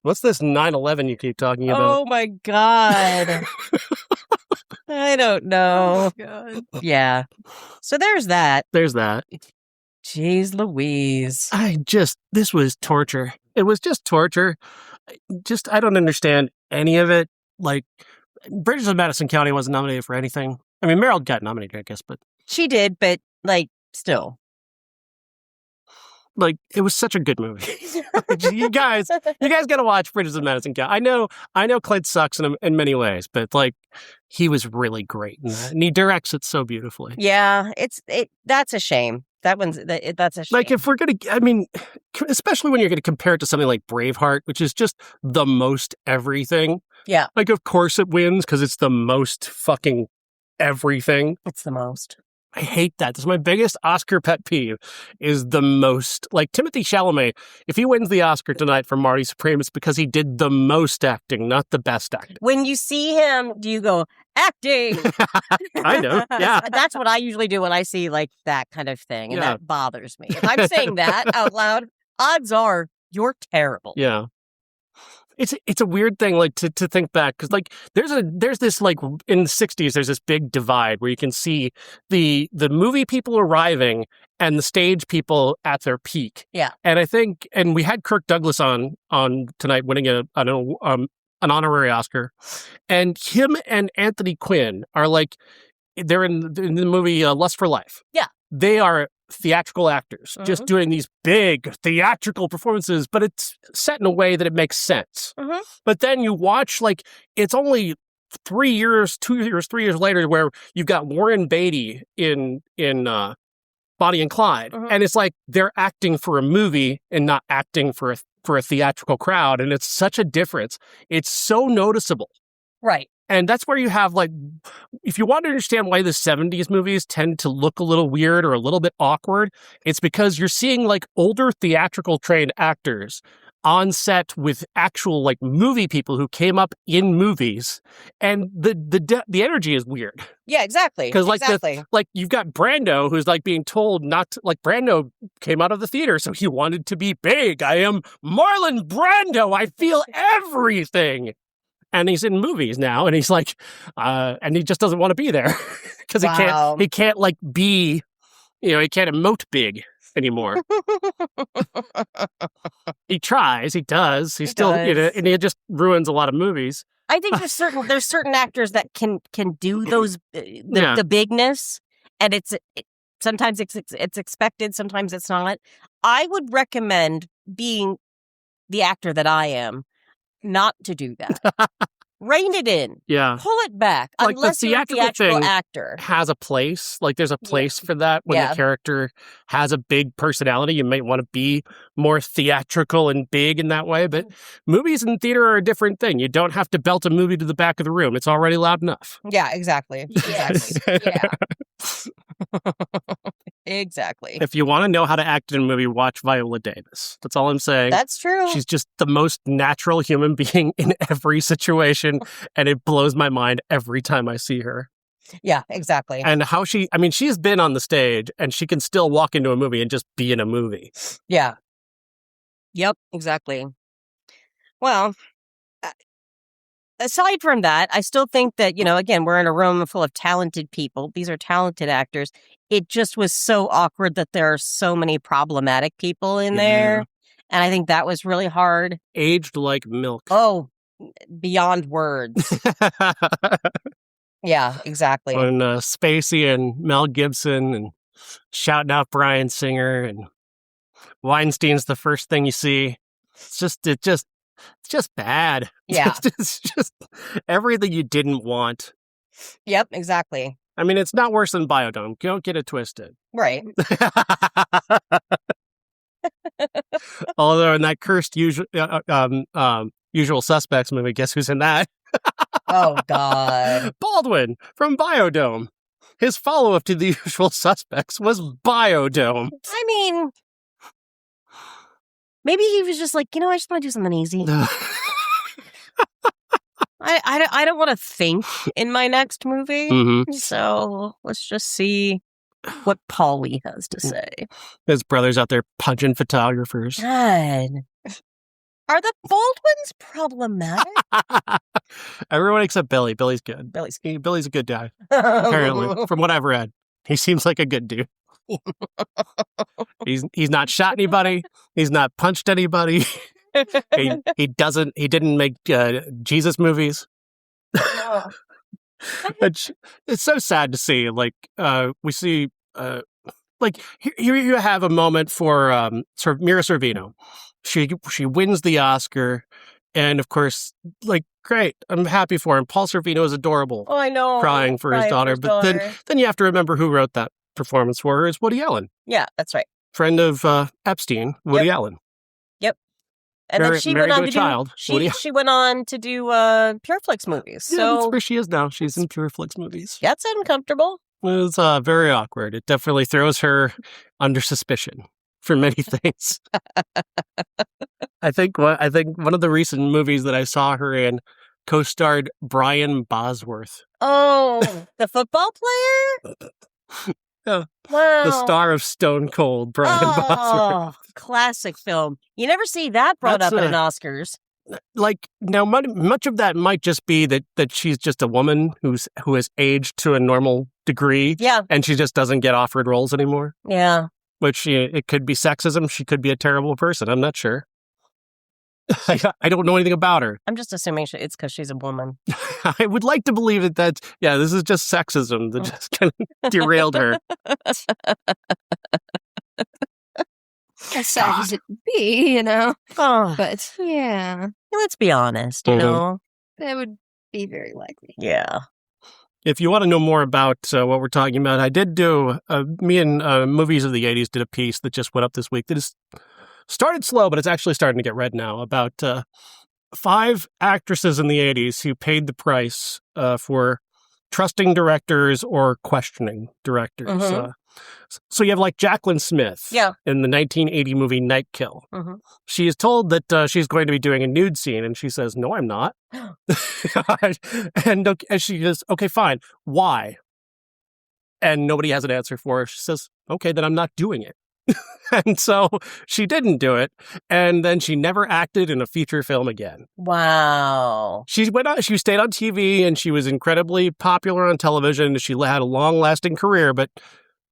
What's this 9/11 you keep talking about? Oh my god. I don't know. Oh, God. Yeah. So there's that. There's that. Jeez Louise. This was torture. It was just torture. I don't understand any of it. Like, Bridges of Madison County wasn't nominated for anything. I mean, Meryl got nominated, I guess, but... She did, but, like, still. Like, it was such a good movie. You guys gotta watch Bridges of Madison County. I know Clint sucks in many ways, but, like, he was really great in that. And he directs it so beautifully. Yeah, that's a shame. That's a shame. Like, if we're gonna, I mean, especially when you're gonna compare it to something like Braveheart, which is just the most everything. Yeah. Like, of course it wins because it's the most fucking everything. It's the most. I hate that. That's my biggest Oscar pet peeve, is the most. Like, Timothée Chalamet, if he wins the Oscar tonight for Marty Supreme, it's because he did the most acting, not the best acting. When you see him, do you go, acting? I know, yeah. That's what I usually do when I see, like, that kind of thing, and Yeah. that bothers me. If I'm saying that out loud, odds are you're terrible. Yeah. It's a weird thing, like, to think back, because, like, there's this, like, in the 60s, there's this big divide where you can see the movie people arriving and the stage people at their peak. Yeah. And I think, and we had Kirk Douglas on tonight, winning an honorary Oscar, and him and Anthony Quinn are, like, they're in the movie Lust for Life. Yeah. They are theatrical actors, just Mhm. doing these big theatrical performances, but it's set in a way that it makes sense. Mhm. But then you watch, like, it's only 3 years, 2 years, 3 years later, where you've got Warren Beatty in Bonnie and Clyde, Mhm. and it's like they're acting for a movie and not acting for a theatrical crowd, and it's such a difference. It's so noticeable. Right. And that's where you have, like, if you want to understand why the 70s movies tend to look a little weird or a little bit awkward, it's because you're seeing, like, older theatrical trained actors on set with actual, like, movie people who came up in movies, and the energy is weird. Yeah, exactly. Because, like, exactly. you've got Brando, who's, like, being told not to, like, Brando came out of the theater, so he wanted to be big. I am Marlon Brando. I feel everything. And he's in movies now, and he's like, and he just doesn't want to be there because Wow. he can't, like, be, he can't emote big anymore. He tries, he does, he still, does. and he just ruins a lot of movies. I think there's certain actors that can do those Yeah. the bigness, and sometimes it's expected, sometimes it's not. I would recommend, being the actor that I am, not to do that. Rein it in. Yeah. Pull it back. Like, the Unless you're a theatrical theatrical thing actor. Has a place. Like, there's a place for that when Yeah. the character has a big personality. You might want to be more theatrical and big in that way, but movies and theater are a different thing. You don't have to belt a movie to the back of the room. It's already loud enough. Yeah, exactly. Exactly. Yeah. Exactly. If you want to know how to act in a movie, watch Viola Davis. That's all I'm saying. That's true. She's just the most natural human being in every situation, and it blows my mind every time I see her. Yeah, exactly. And how she's been on the stage, and she can still walk into a movie and just be in a movie. Yeah. Yep, exactly. Well, aside from that, I still think that, again, we're in a room full of talented people. These are talented actors. It just was so awkward that there are so many problematic people in there. And I think that was really hard. Aged like milk. Oh, beyond words. Yeah, exactly. When Spacey and Mel Gibson and shouting out Bryan Singer and Weinstein's the first thing you see. It's just bad. Yeah. It's just everything you didn't want. Yep, exactly. I mean, it's not worse than Biodome. Don't get it twisted. Right. Although in that cursed Usual Suspects movie, guess who's in that? Oh, God. Baldwin from Biodome. His follow-up to The Usual Suspects was Biodome. I mean, maybe he was just like, I just want to do something easy. I don't want to think in my next movie. Mm-hmm. So let's just see what Paulie has to say. His brother's out there punching photographers. God. Are the Baldwins problematic? Everyone except Billy. Billy's good. Billy's a good guy, apparently, from what I've read. He seems like a good dude. He's not shot anybody. He's not punched anybody. He didn't make Jesus movies. It's so sad to see. Like we see, like here you have a moment for Mira Sorvino. She wins the Oscar, and of course, like, great, I'm happy for him. Paul Sorvino is adorable. Oh, I know, crying for his daughter. But then you have to remember who wrote that performance for her is Woody Allen. Yeah, that's right. Friend of Epstein, Woody Allen. Yep. And then she went on to child, she went on to do Pureflix movies. So yeah, that's where she is now. She's in Pureflix movies. That's uncomfortable. It's very awkward. It definitely throws her under suspicion for many things. I think one of the recent movies that I saw her in co-starred Brian Bosworth. Oh, the football player? Yeah. Wow. The star of Stone Cold, Brian Bosworth. Classic film. You never see that brought up in Oscars. Like, now, much of that might just be that she's just a woman who has aged to a normal degree. Yeah. And she just doesn't get offered roles anymore. Yeah. Which, it could be sexism. She could be a terrible person. I'm not sure. I don't know anything about her. I'm just assuming it's because she's a woman. I would like to believe that this is just sexism that just kind of derailed her. As sad as it would be, Oh. But, yeah. Let's be honest, that would be very likely. Yeah. If you want to know more about what we're talking about, I did do, me and Movies of the 80s did a piece that just went up this week that is started slow, but it's actually starting to get read now, about 5 actresses in the 80s who paid the price for trusting directors or questioning directors. Mm-hmm. So you have like Jacqueline Smith in the 1980 movie Night Kill. Mm-hmm. She is told that she's going to be doing a nude scene, and she says, "No, I'm not." and she goes, "Okay, fine. Why?" And nobody has an answer for her. She says, "Okay, then I'm not doing it." And so she didn't do it, and then she never acted in a feature film again. Wow. She stayed on TV, and she was incredibly popular on television. She had a long-lasting career, but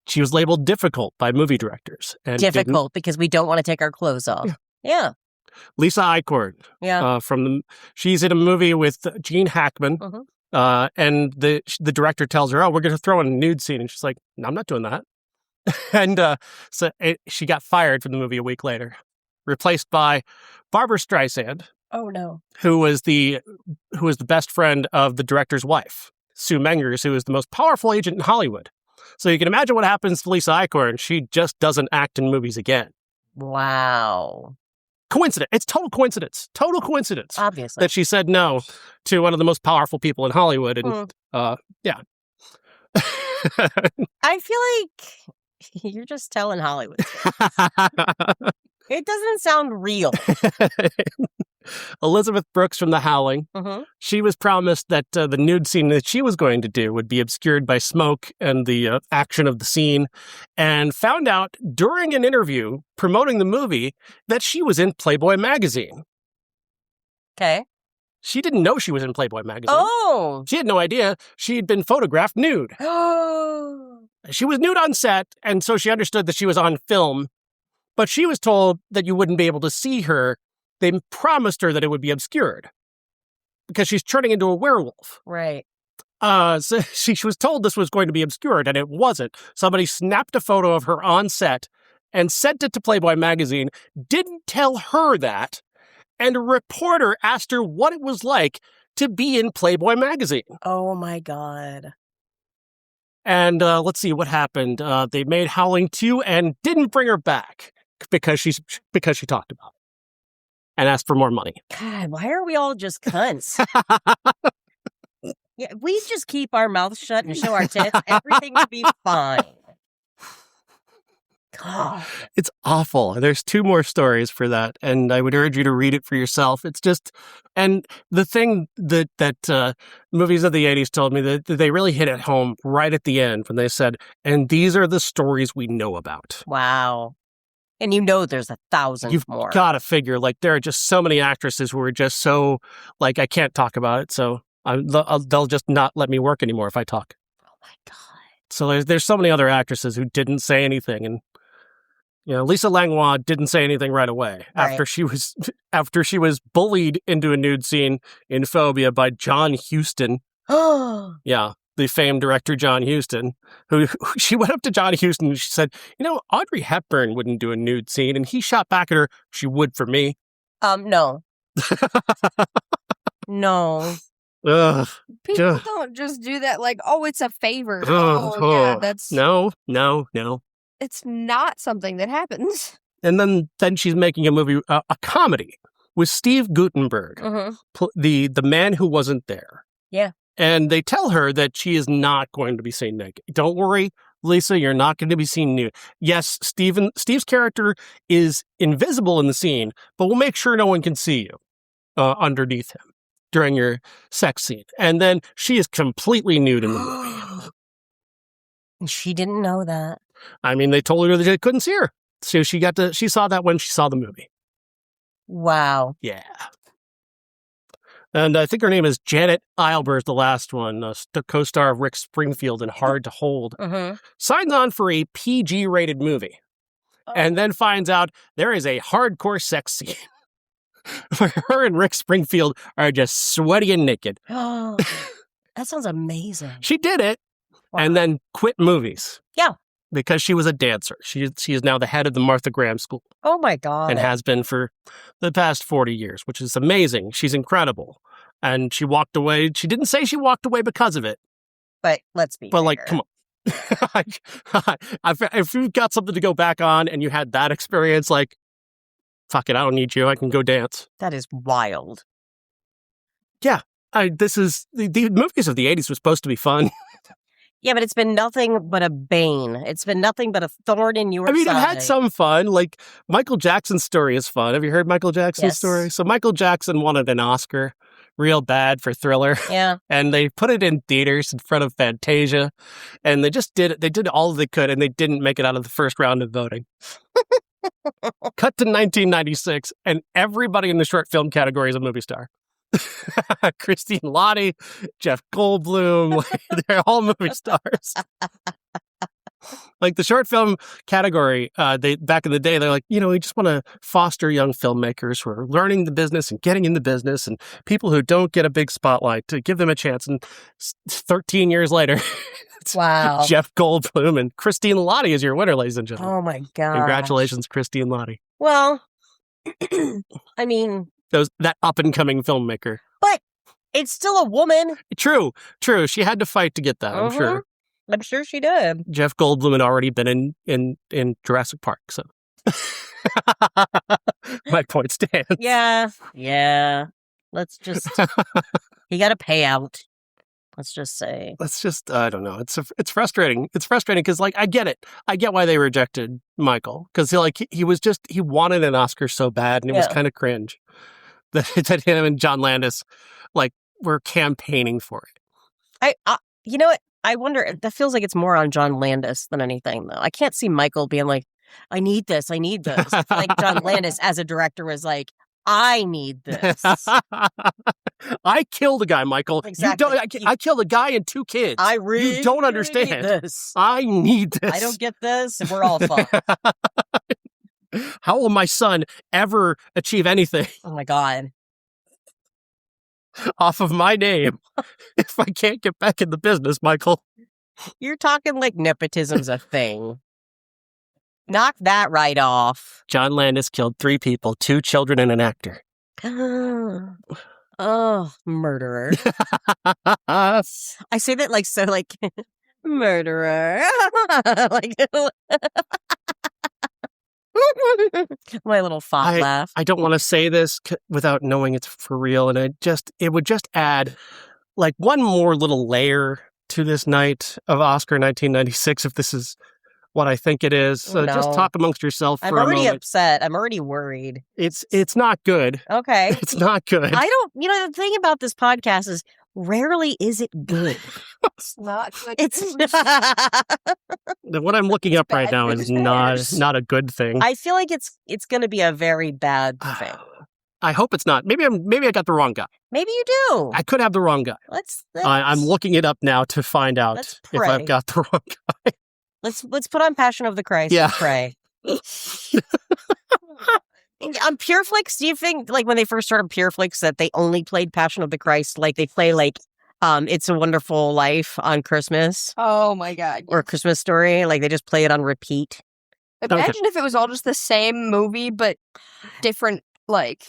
she was labeled difficult by movie directors. And difficult because we don't want to take our clothes off. Yeah. Lisa Eichhorn. Yeah. She's in a movie with Gene Hackman, and the director tells her, "Oh, we're going to throw in a nude scene," and she's like, "No, I'm not doing that." And she got fired from the movie a week later, replaced by Barbara Streisand. Oh no! Who was the best friend of the director's wife, Sue Mengers, who is the most powerful agent in Hollywood. So you can imagine what happens to Lisa Eichhorn. She just doesn't act in movies again. Wow! Coincidence? It's total coincidence. Total coincidence. Obviously, that she said no to one of the most powerful people in Hollywood, and yeah. I feel like You're just telling Hollywood. It doesn't sound real. Elizabeth Brooks from The Howling. Mm-hmm. She was promised that the nude scene that she was going to do would be obscured by smoke and the action of the scene, and found out during an interview promoting the movie that she was in Playboy magazine. Okay. She didn't know she was in Playboy magazine. Oh. She had no idea she had been photographed nude. Oh. She was nude on set, and so she understood that she was on film, but she was told that you wouldn't be able to see her. They promised her that it would be obscured because she's turning into a werewolf. Right. So she was told this was going to be obscured, and it wasn't. Somebody snapped a photo of her on set and sent it to Playboy magazine, didn't tell her that, and a reporter asked her what it was like to be in Playboy magazine. Oh, my God. And let's see what happened. They made Howling 2 and didn't bring her back because she talked about it and asked for more money. God, why are we all just cunts? Yeah, we just keep our mouths shut and show our tits. Everything will be fine. God. It's awful. There's 2 more stories for that, and I would urge you to read it for yourself. It's just, and the thing that movies of the 80s told me that they really hit it home right at the end when they said, and these are the stories we know about. Wow. And there's 1,000 You've more. got to figure, like, there are just so many actresses who are just so, like, I can't talk about it, so they'll just not let me work anymore if I talk. Oh, my God. So there's so many other actresses who didn't say anything, and Lisa Langlois didn't say anything right away after she was bullied into a nude scene in Phobia by John Huston. Yeah, the famed director John Huston, who she went up to John Huston and she said, Audrey Hepburn wouldn't do a nude scene, and he shot back at her, she would for me. No. No. Ugh. People don't just do that like, oh, it's a favor. Yeah, that's... No. It's not something that happens. And then she's making a movie, a comedy with Steve Guttenberg, the man who wasn't there. Yeah. And they tell her that she is not going to be seen naked. Don't worry, Lisa, you're not going to be seen nude. Yes, Steve's character is invisible in the scene, but we'll make sure no one can see you underneath him during your sex scene. And then she is completely nude in the movie. She didn't know that. I mean, they told her that they couldn't see her. So she saw that when she saw the movie. Wow. Yeah. And I think her name is Janet Eilber's the last one, the co-star of Rick Springfield in Hard to Hold. Signs on for a PG-rated movie. And then finds out there is a hardcore sex scene where her and Rick Springfield are just sweaty and naked. Oh, that sounds amazing. She did it and then quit movies. Yeah. Because she was a dancer. She is now the head of the Martha Graham School. Oh, my God. And has been for the past 40 years, which is amazing. She's incredible. And she walked away. She didn't say she walked away because of it. But let's be fair. Like, come on. If you've got something to go back on and you had that experience, like, fuck it, I don't need you. I can go dance. That is wild. Yeah. This is, the movies of the 80s were supposed to be fun. Yeah, but it's been nothing but a bane. It's been nothing but a thorn in your side. I've had some fun. Like, Michael Jackson's story is fun. Have you heard Michael Jackson's story? So Michael Jackson wanted an Oscar real bad for Thriller. Yeah. And they put it in theaters in front of Fantasia. And they just did it. They did all they could, and they didn't make it out of the first round of voting. Cut to 1996, and everybody in the short film category is a movie star. Christine Lottie, Jeff Goldblum, they're all movie stars. Like the short film category, they back in the day, they're like, we just want to foster young filmmakers who are learning the business and getting in the business, and people who don't get a big spotlight to give them a chance. And 13 years later, wow, Jeff Goldblum and Christine Lottie is your winner, ladies and gentlemen. Oh my God! Congratulations, Christine Lottie. Well, I mean. That up-and-coming filmmaker. But it's still a woman. True. She had to fight to get that, I'm sure. I'm sure she did. Jeff Goldblum had already been in Jurassic Park, so. My point stands. Yeah. Let's just... He got a payout. Let's just say. I don't know. It's frustrating. It's frustrating because, like, I get it. I get why they rejected Michael, because he wanted an Oscar so bad, and it was kind of cringe that him and John Landis, like, were campaigning for it. You know what? I wonder, that feels like it's more on John Landis than anything, though. I can't see Michael being like, I need this. I feel like John Landis as a director was like, I need this. I killed a guy, Michael. Exactly. I killed a guy and 2 kids. You don't understand. Need this. I need this. I don't get this, and we're all fucked. How will my son ever achieve anything? Oh my God. Off of my name if I can't get back in the business, Michael? You're talking like nepotism's a thing. Knock that right off. John Landis killed 3 people, 2 children, and an actor. Oh, murderer. I say that like so, like, murderer. Like, my little fop laugh. I don't want to say this without knowing it's for real, and it would just add like one more little layer to this night of Oscar 1996 if this is what I think it is. So just talk amongst yourself for a moment. I'm already upset. I'm already worried. It's not good. Okay. It's not good. The thing about this podcast is rarely is it good. It's not good. It's what I'm looking up right now is not a good thing. I feel like it's going to be a very bad thing. I hope it's not. Maybe I got the wrong guy. Maybe you do. I could have the wrong guy. I'm looking it up now to find out if I've got the wrong guy. Let's put on Passion of the Christ and pray. On PureFlix, do you think, like, when they first started PureFlix, that they only played Passion of the Christ, like they play, like, It's a Wonderful Life on Christmas? Oh, my God. Or Christmas Story? Like, they just play it on repeat? Imagine if it was all just the same movie, but different, like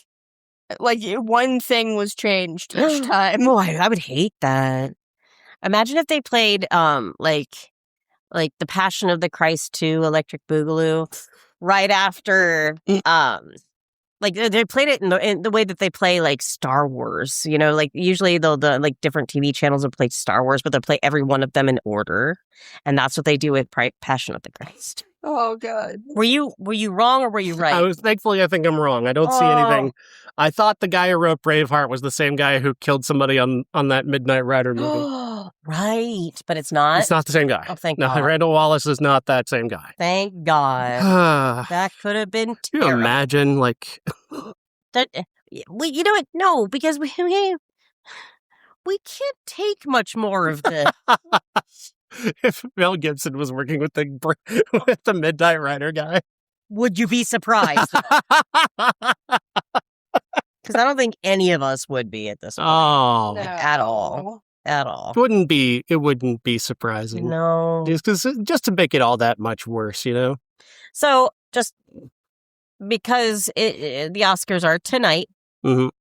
one thing was changed each time. Oh, I would hate that. Imagine if they played, like The Passion of the Christ 2, Electric Boogaloo, right after, like they played it in the way that they play like Star Wars. You know, like usually the like different TV channels will play Star Wars, but they'll play every one of them in order, and that's what they do with Passion of the Christ. Oh God! Were you wrong or were you right? Thankfully, I think I'm wrong. I don't see anything. I thought the guy who wrote Braveheart was the same guy who killed somebody on that Midnight Rider movie. Right, but it's not. It's not the same guy. Oh, thank God. Randall Wallace is not that same guy. Thank God. That could have been terrible. Can you imagine, like... that, you know what? No, because we can't take much more of this. If Mel Gibson was working with the Midnight Rider guy. Would you be surprised? Because I don't think any of us would be at this point. Oh. No. At all. It wouldn't be surprising. No. Just to make it all that much worse, you know? So, just because the Oscars are tonight, who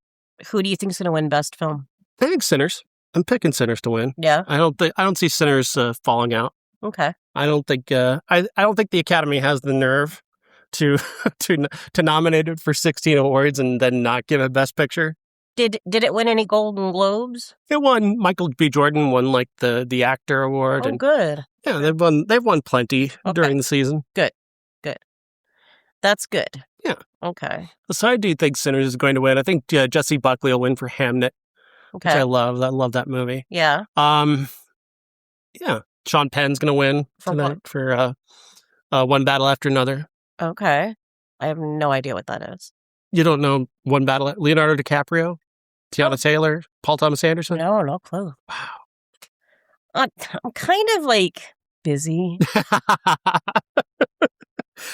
do you think is going to win Best Film? I think Sinners. I'm picking Sinners to win. Yeah. I don't see Sinners falling out. Okay. I don't think I don't think the Academy has the nerve to nominate it for 16 awards and then not give it Best Picture. Did it win any Golden Globes? It won. Michael B. Jordan won like the actor award. Oh, good. Yeah, they've won plenty during the season. Good. That's good. Yeah. Okay. So I do think Sinners is going to win. I think Jessie Buckley will win for Hamnet, which I love. I love that movie. Yeah. Yeah. Sean Penn's going to win tonight for One Battle After Another. Okay. I have no idea what that is. You don't know One Battle? Leonardo DiCaprio? Tiana Taylor? Paul Thomas Anderson? No clue. Wow. I'm kind of like busy.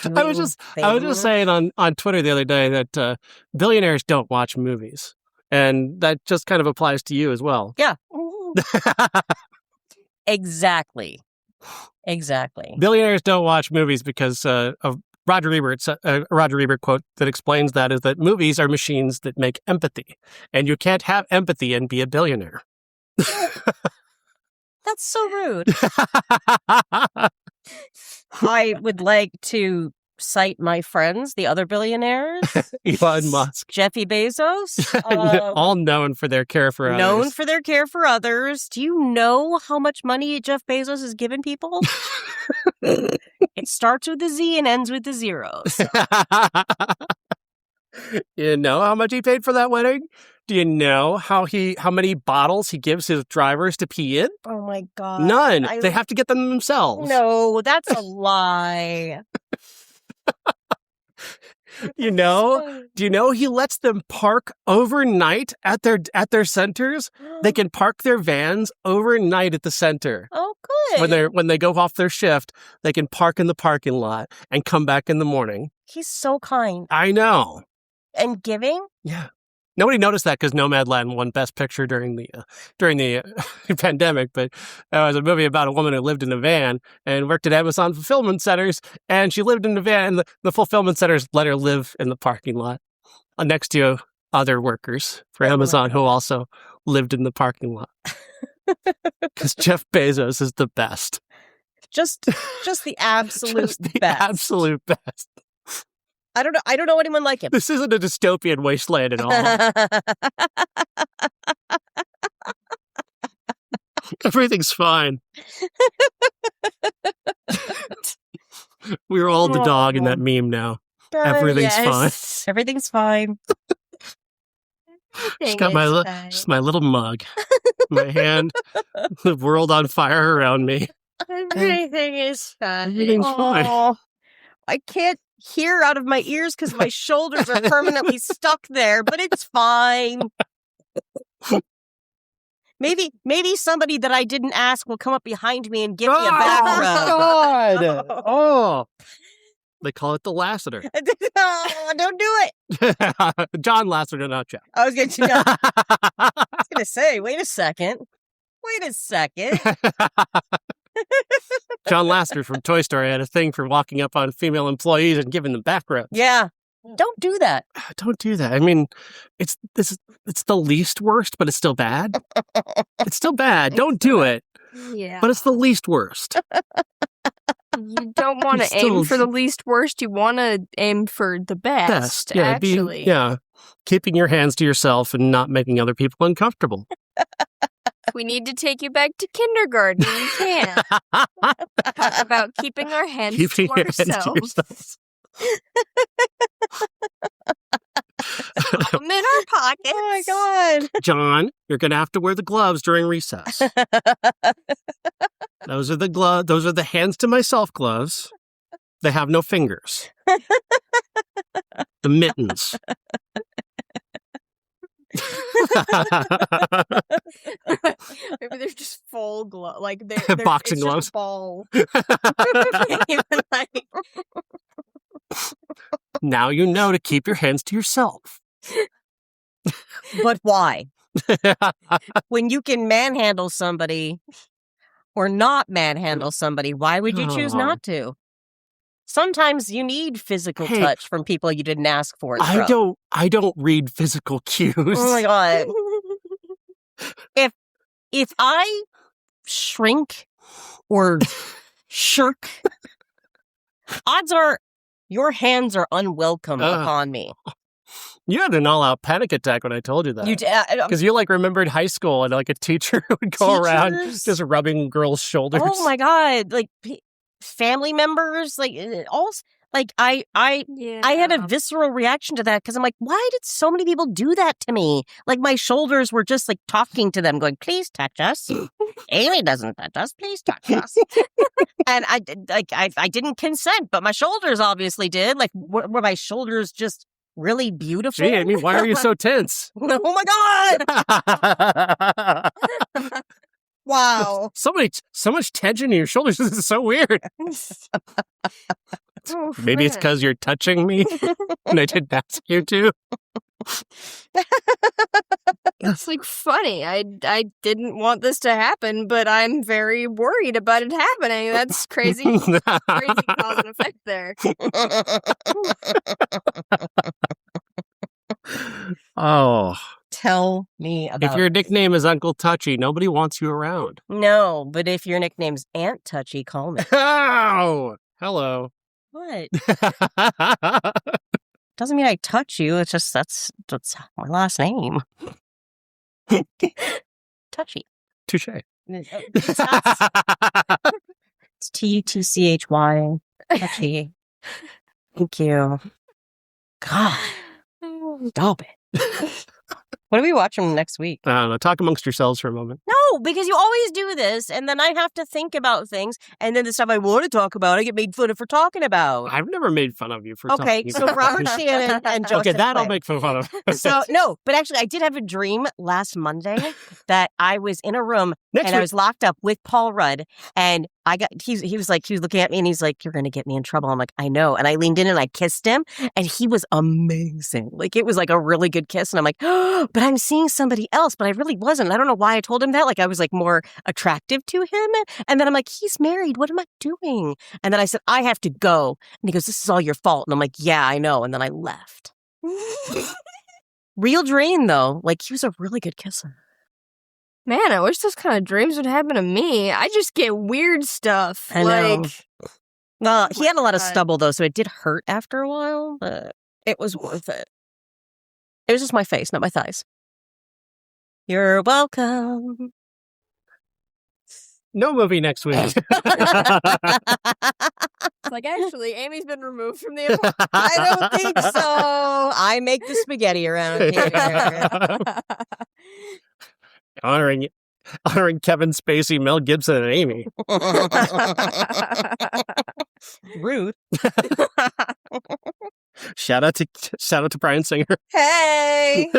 I was just saying on Twitter the other day that billionaires don't watch movies. And that just kind of applies to you as well. Yeah. Exactly. Billionaires don't watch movies because of Roger Ebert. A Roger Ebert quote that explains that is that movies are machines that make empathy. And you can't have empathy and be a billionaire. That's so rude. I would like to cite my friends, the other billionaires. Elon Musk. Jeffy Bezos. All known for their care for others. Known for their care for others. Do you know how much money Jeff Bezos has given people? It starts with a Z and ends with a zero. So. You know how much he paid for that wedding? Do you know how many bottles he gives his drivers to pee in? Oh my God. None. They have to get them themselves. No, that's a lie. Do you know he lets them park overnight at their centers? They can park their vans overnight at the center. Oh, good. When they go off their shift, they can park in the parking lot and come back in the morning. He's so kind. I know. And giving? Yeah. Nobody noticed that because Nomadland won Best Picture during the pandemic, but it was a movie about a woman who lived in a van and worked at Amazon fulfillment centers, and she lived in the van, and the fulfillment centers let her live in the parking lot next to other workers for Amazon who also lived in the parking lot. Because Jeff Bezos is the best. Just the absolute Just the best. absolute best. I don't know anyone like him. This isn't a dystopian wasteland at all. Everything's fine. We're all the dog in that meme now. Everything's fine. Everything's fine. Just got my little mug. My hand, the world on fire around me. Everything is fine. Everything's fine. I can't hear out of my ears because my shoulders are permanently stuck there, but it's fine. Maybe somebody that I didn't ask will come up behind me and give me a back rub. God! Oh, they call it the Lassiter. Oh, don't do it. John Lassiter, not Jeff. I was going to say, wait a second. John Lasseter from Toy Story had a thing for walking up on female employees and giving them back rubs. Yeah. Don't do that. Don't do that. I mean, it's the least worst, but it's still bad. It's still bad. Don't do it. Yeah. But it's the least worst. You don't want to aim for the least worst. You want to aim for the best. Yeah, actually. keeping your hands to yourself and not making other people uncomfortable. If we need to take you back to kindergarten, we can. Talk about keeping our hands to ourselves. Them in our pockets. Oh my God. John, you're going to have to wear the gloves during recess. Those are the hands to myself gloves. They have no fingers. The mittens. Maybe they're just full glove, like they're boxing it's gloves. Just a ball. Now you know to keep your hands to yourself. But why? When you can manhandle somebody or not manhandle somebody, why would you choose not to? Sometimes you need physical touch from people you didn't ask for. I don't read physical cues. Oh my God. If I shrink or shirk, odds are your hands are unwelcome upon me. You had an all-out panic attack when I told you that. You did, because you remembered high school and like a teacher would go around just rubbing girls' shoulders. Oh my God! Like family members, I had a visceral reaction to that because I'm like, why did so many people do that to me? Like my shoulders were just like talking to them, going, "Please touch us." Amy doesn't touch us. Please touch us. And I didn't consent, but my shoulders obviously did. Like, were my shoulders just really beautiful? Gee, Amy, why are you so tense? Oh my God! Wow. So much tension in your shoulders. This is so weird. Maybe it's because you're touching me and I didn't ask you to. It's funny. I didn't want this to happen, but I'm very worried about it happening. That's crazy. Crazy cause and effect there. Oh. Tell me about If your nickname is Uncle Touchy, nobody wants you around. No, but if your nickname's Aunt Touchy, call me. Oh, hello. What? Doesn't mean I touch you. It's just that's my last name. Touchy. Touche. It's not. It's Tutchy. Touchy. Thank you. God. Stop it. What are we watching next week? I don't know. Talk amongst yourselves for a moment. No, because you always do this, and then I have to think about things, and then the stuff I want to talk about, I get made fun of for talking about. I've never made fun of you for Okay, talking so about Robert this. Shannon and Joseph Okay, that I'll Quinn. make fun of. So, no, but actually, I did have a dream last Monday that I was in a room Next and I week. was locked up with Paul Rudd, and he was looking at me and he's like, "You're going to get me in trouble." I'm like, "I know." And I leaned in and I kissed him, and he was amazing. Like, it was like a really good kiss. And I'm like, "Oh, but I'm seeing somebody else," but I really wasn't. I don't know why I told him that. Like, I was like more attractive to him. And then I'm like, "He's married. What am I doing?" And then I said, "I have to go." And he goes, "This is all your fault." And I'm like, "Yeah, I know." And then I left. Real dream, though. Like, he was a really good kisser. Man, I wish those kind of dreams would happen to me. I just get weird stuff. I know. Like, Well, he had a lot of God. stubble, though, so it did hurt after a while, but it was worth it. It was just my face, not my thighs. You're welcome. No movie next week. it's like, actually, Amy's been removed from the apartment. I don't think so. I make the spaghetti around here. honoring Kevin Spacey, Mel Gibson, and Amy. Rude. Shout out to Bryan Singer. Hey.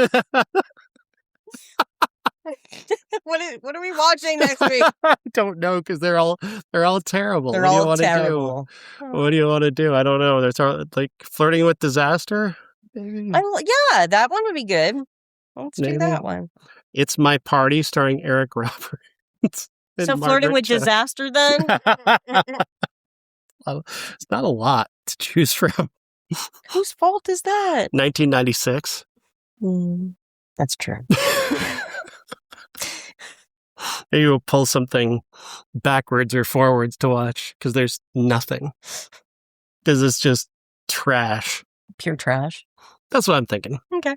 What are we watching next week? I don't know because they're all terrible. They're what do you all want terrible. to do? What do you want to do? I don't know. There's like Flirting with Disaster. Maybe. Yeah, that one would be good. Let's do Maybe. that one. It's My Party, starring Eric Roberts. and So Flirting Margaret with Cho. Disaster, then? It's not a lot to choose from. Whose fault is that? 1996. That's true. Maybe we'll pull something backwards or forwards to watch because there's nothing. Because it's just trash. Pure trash. That's what I'm thinking. Okay.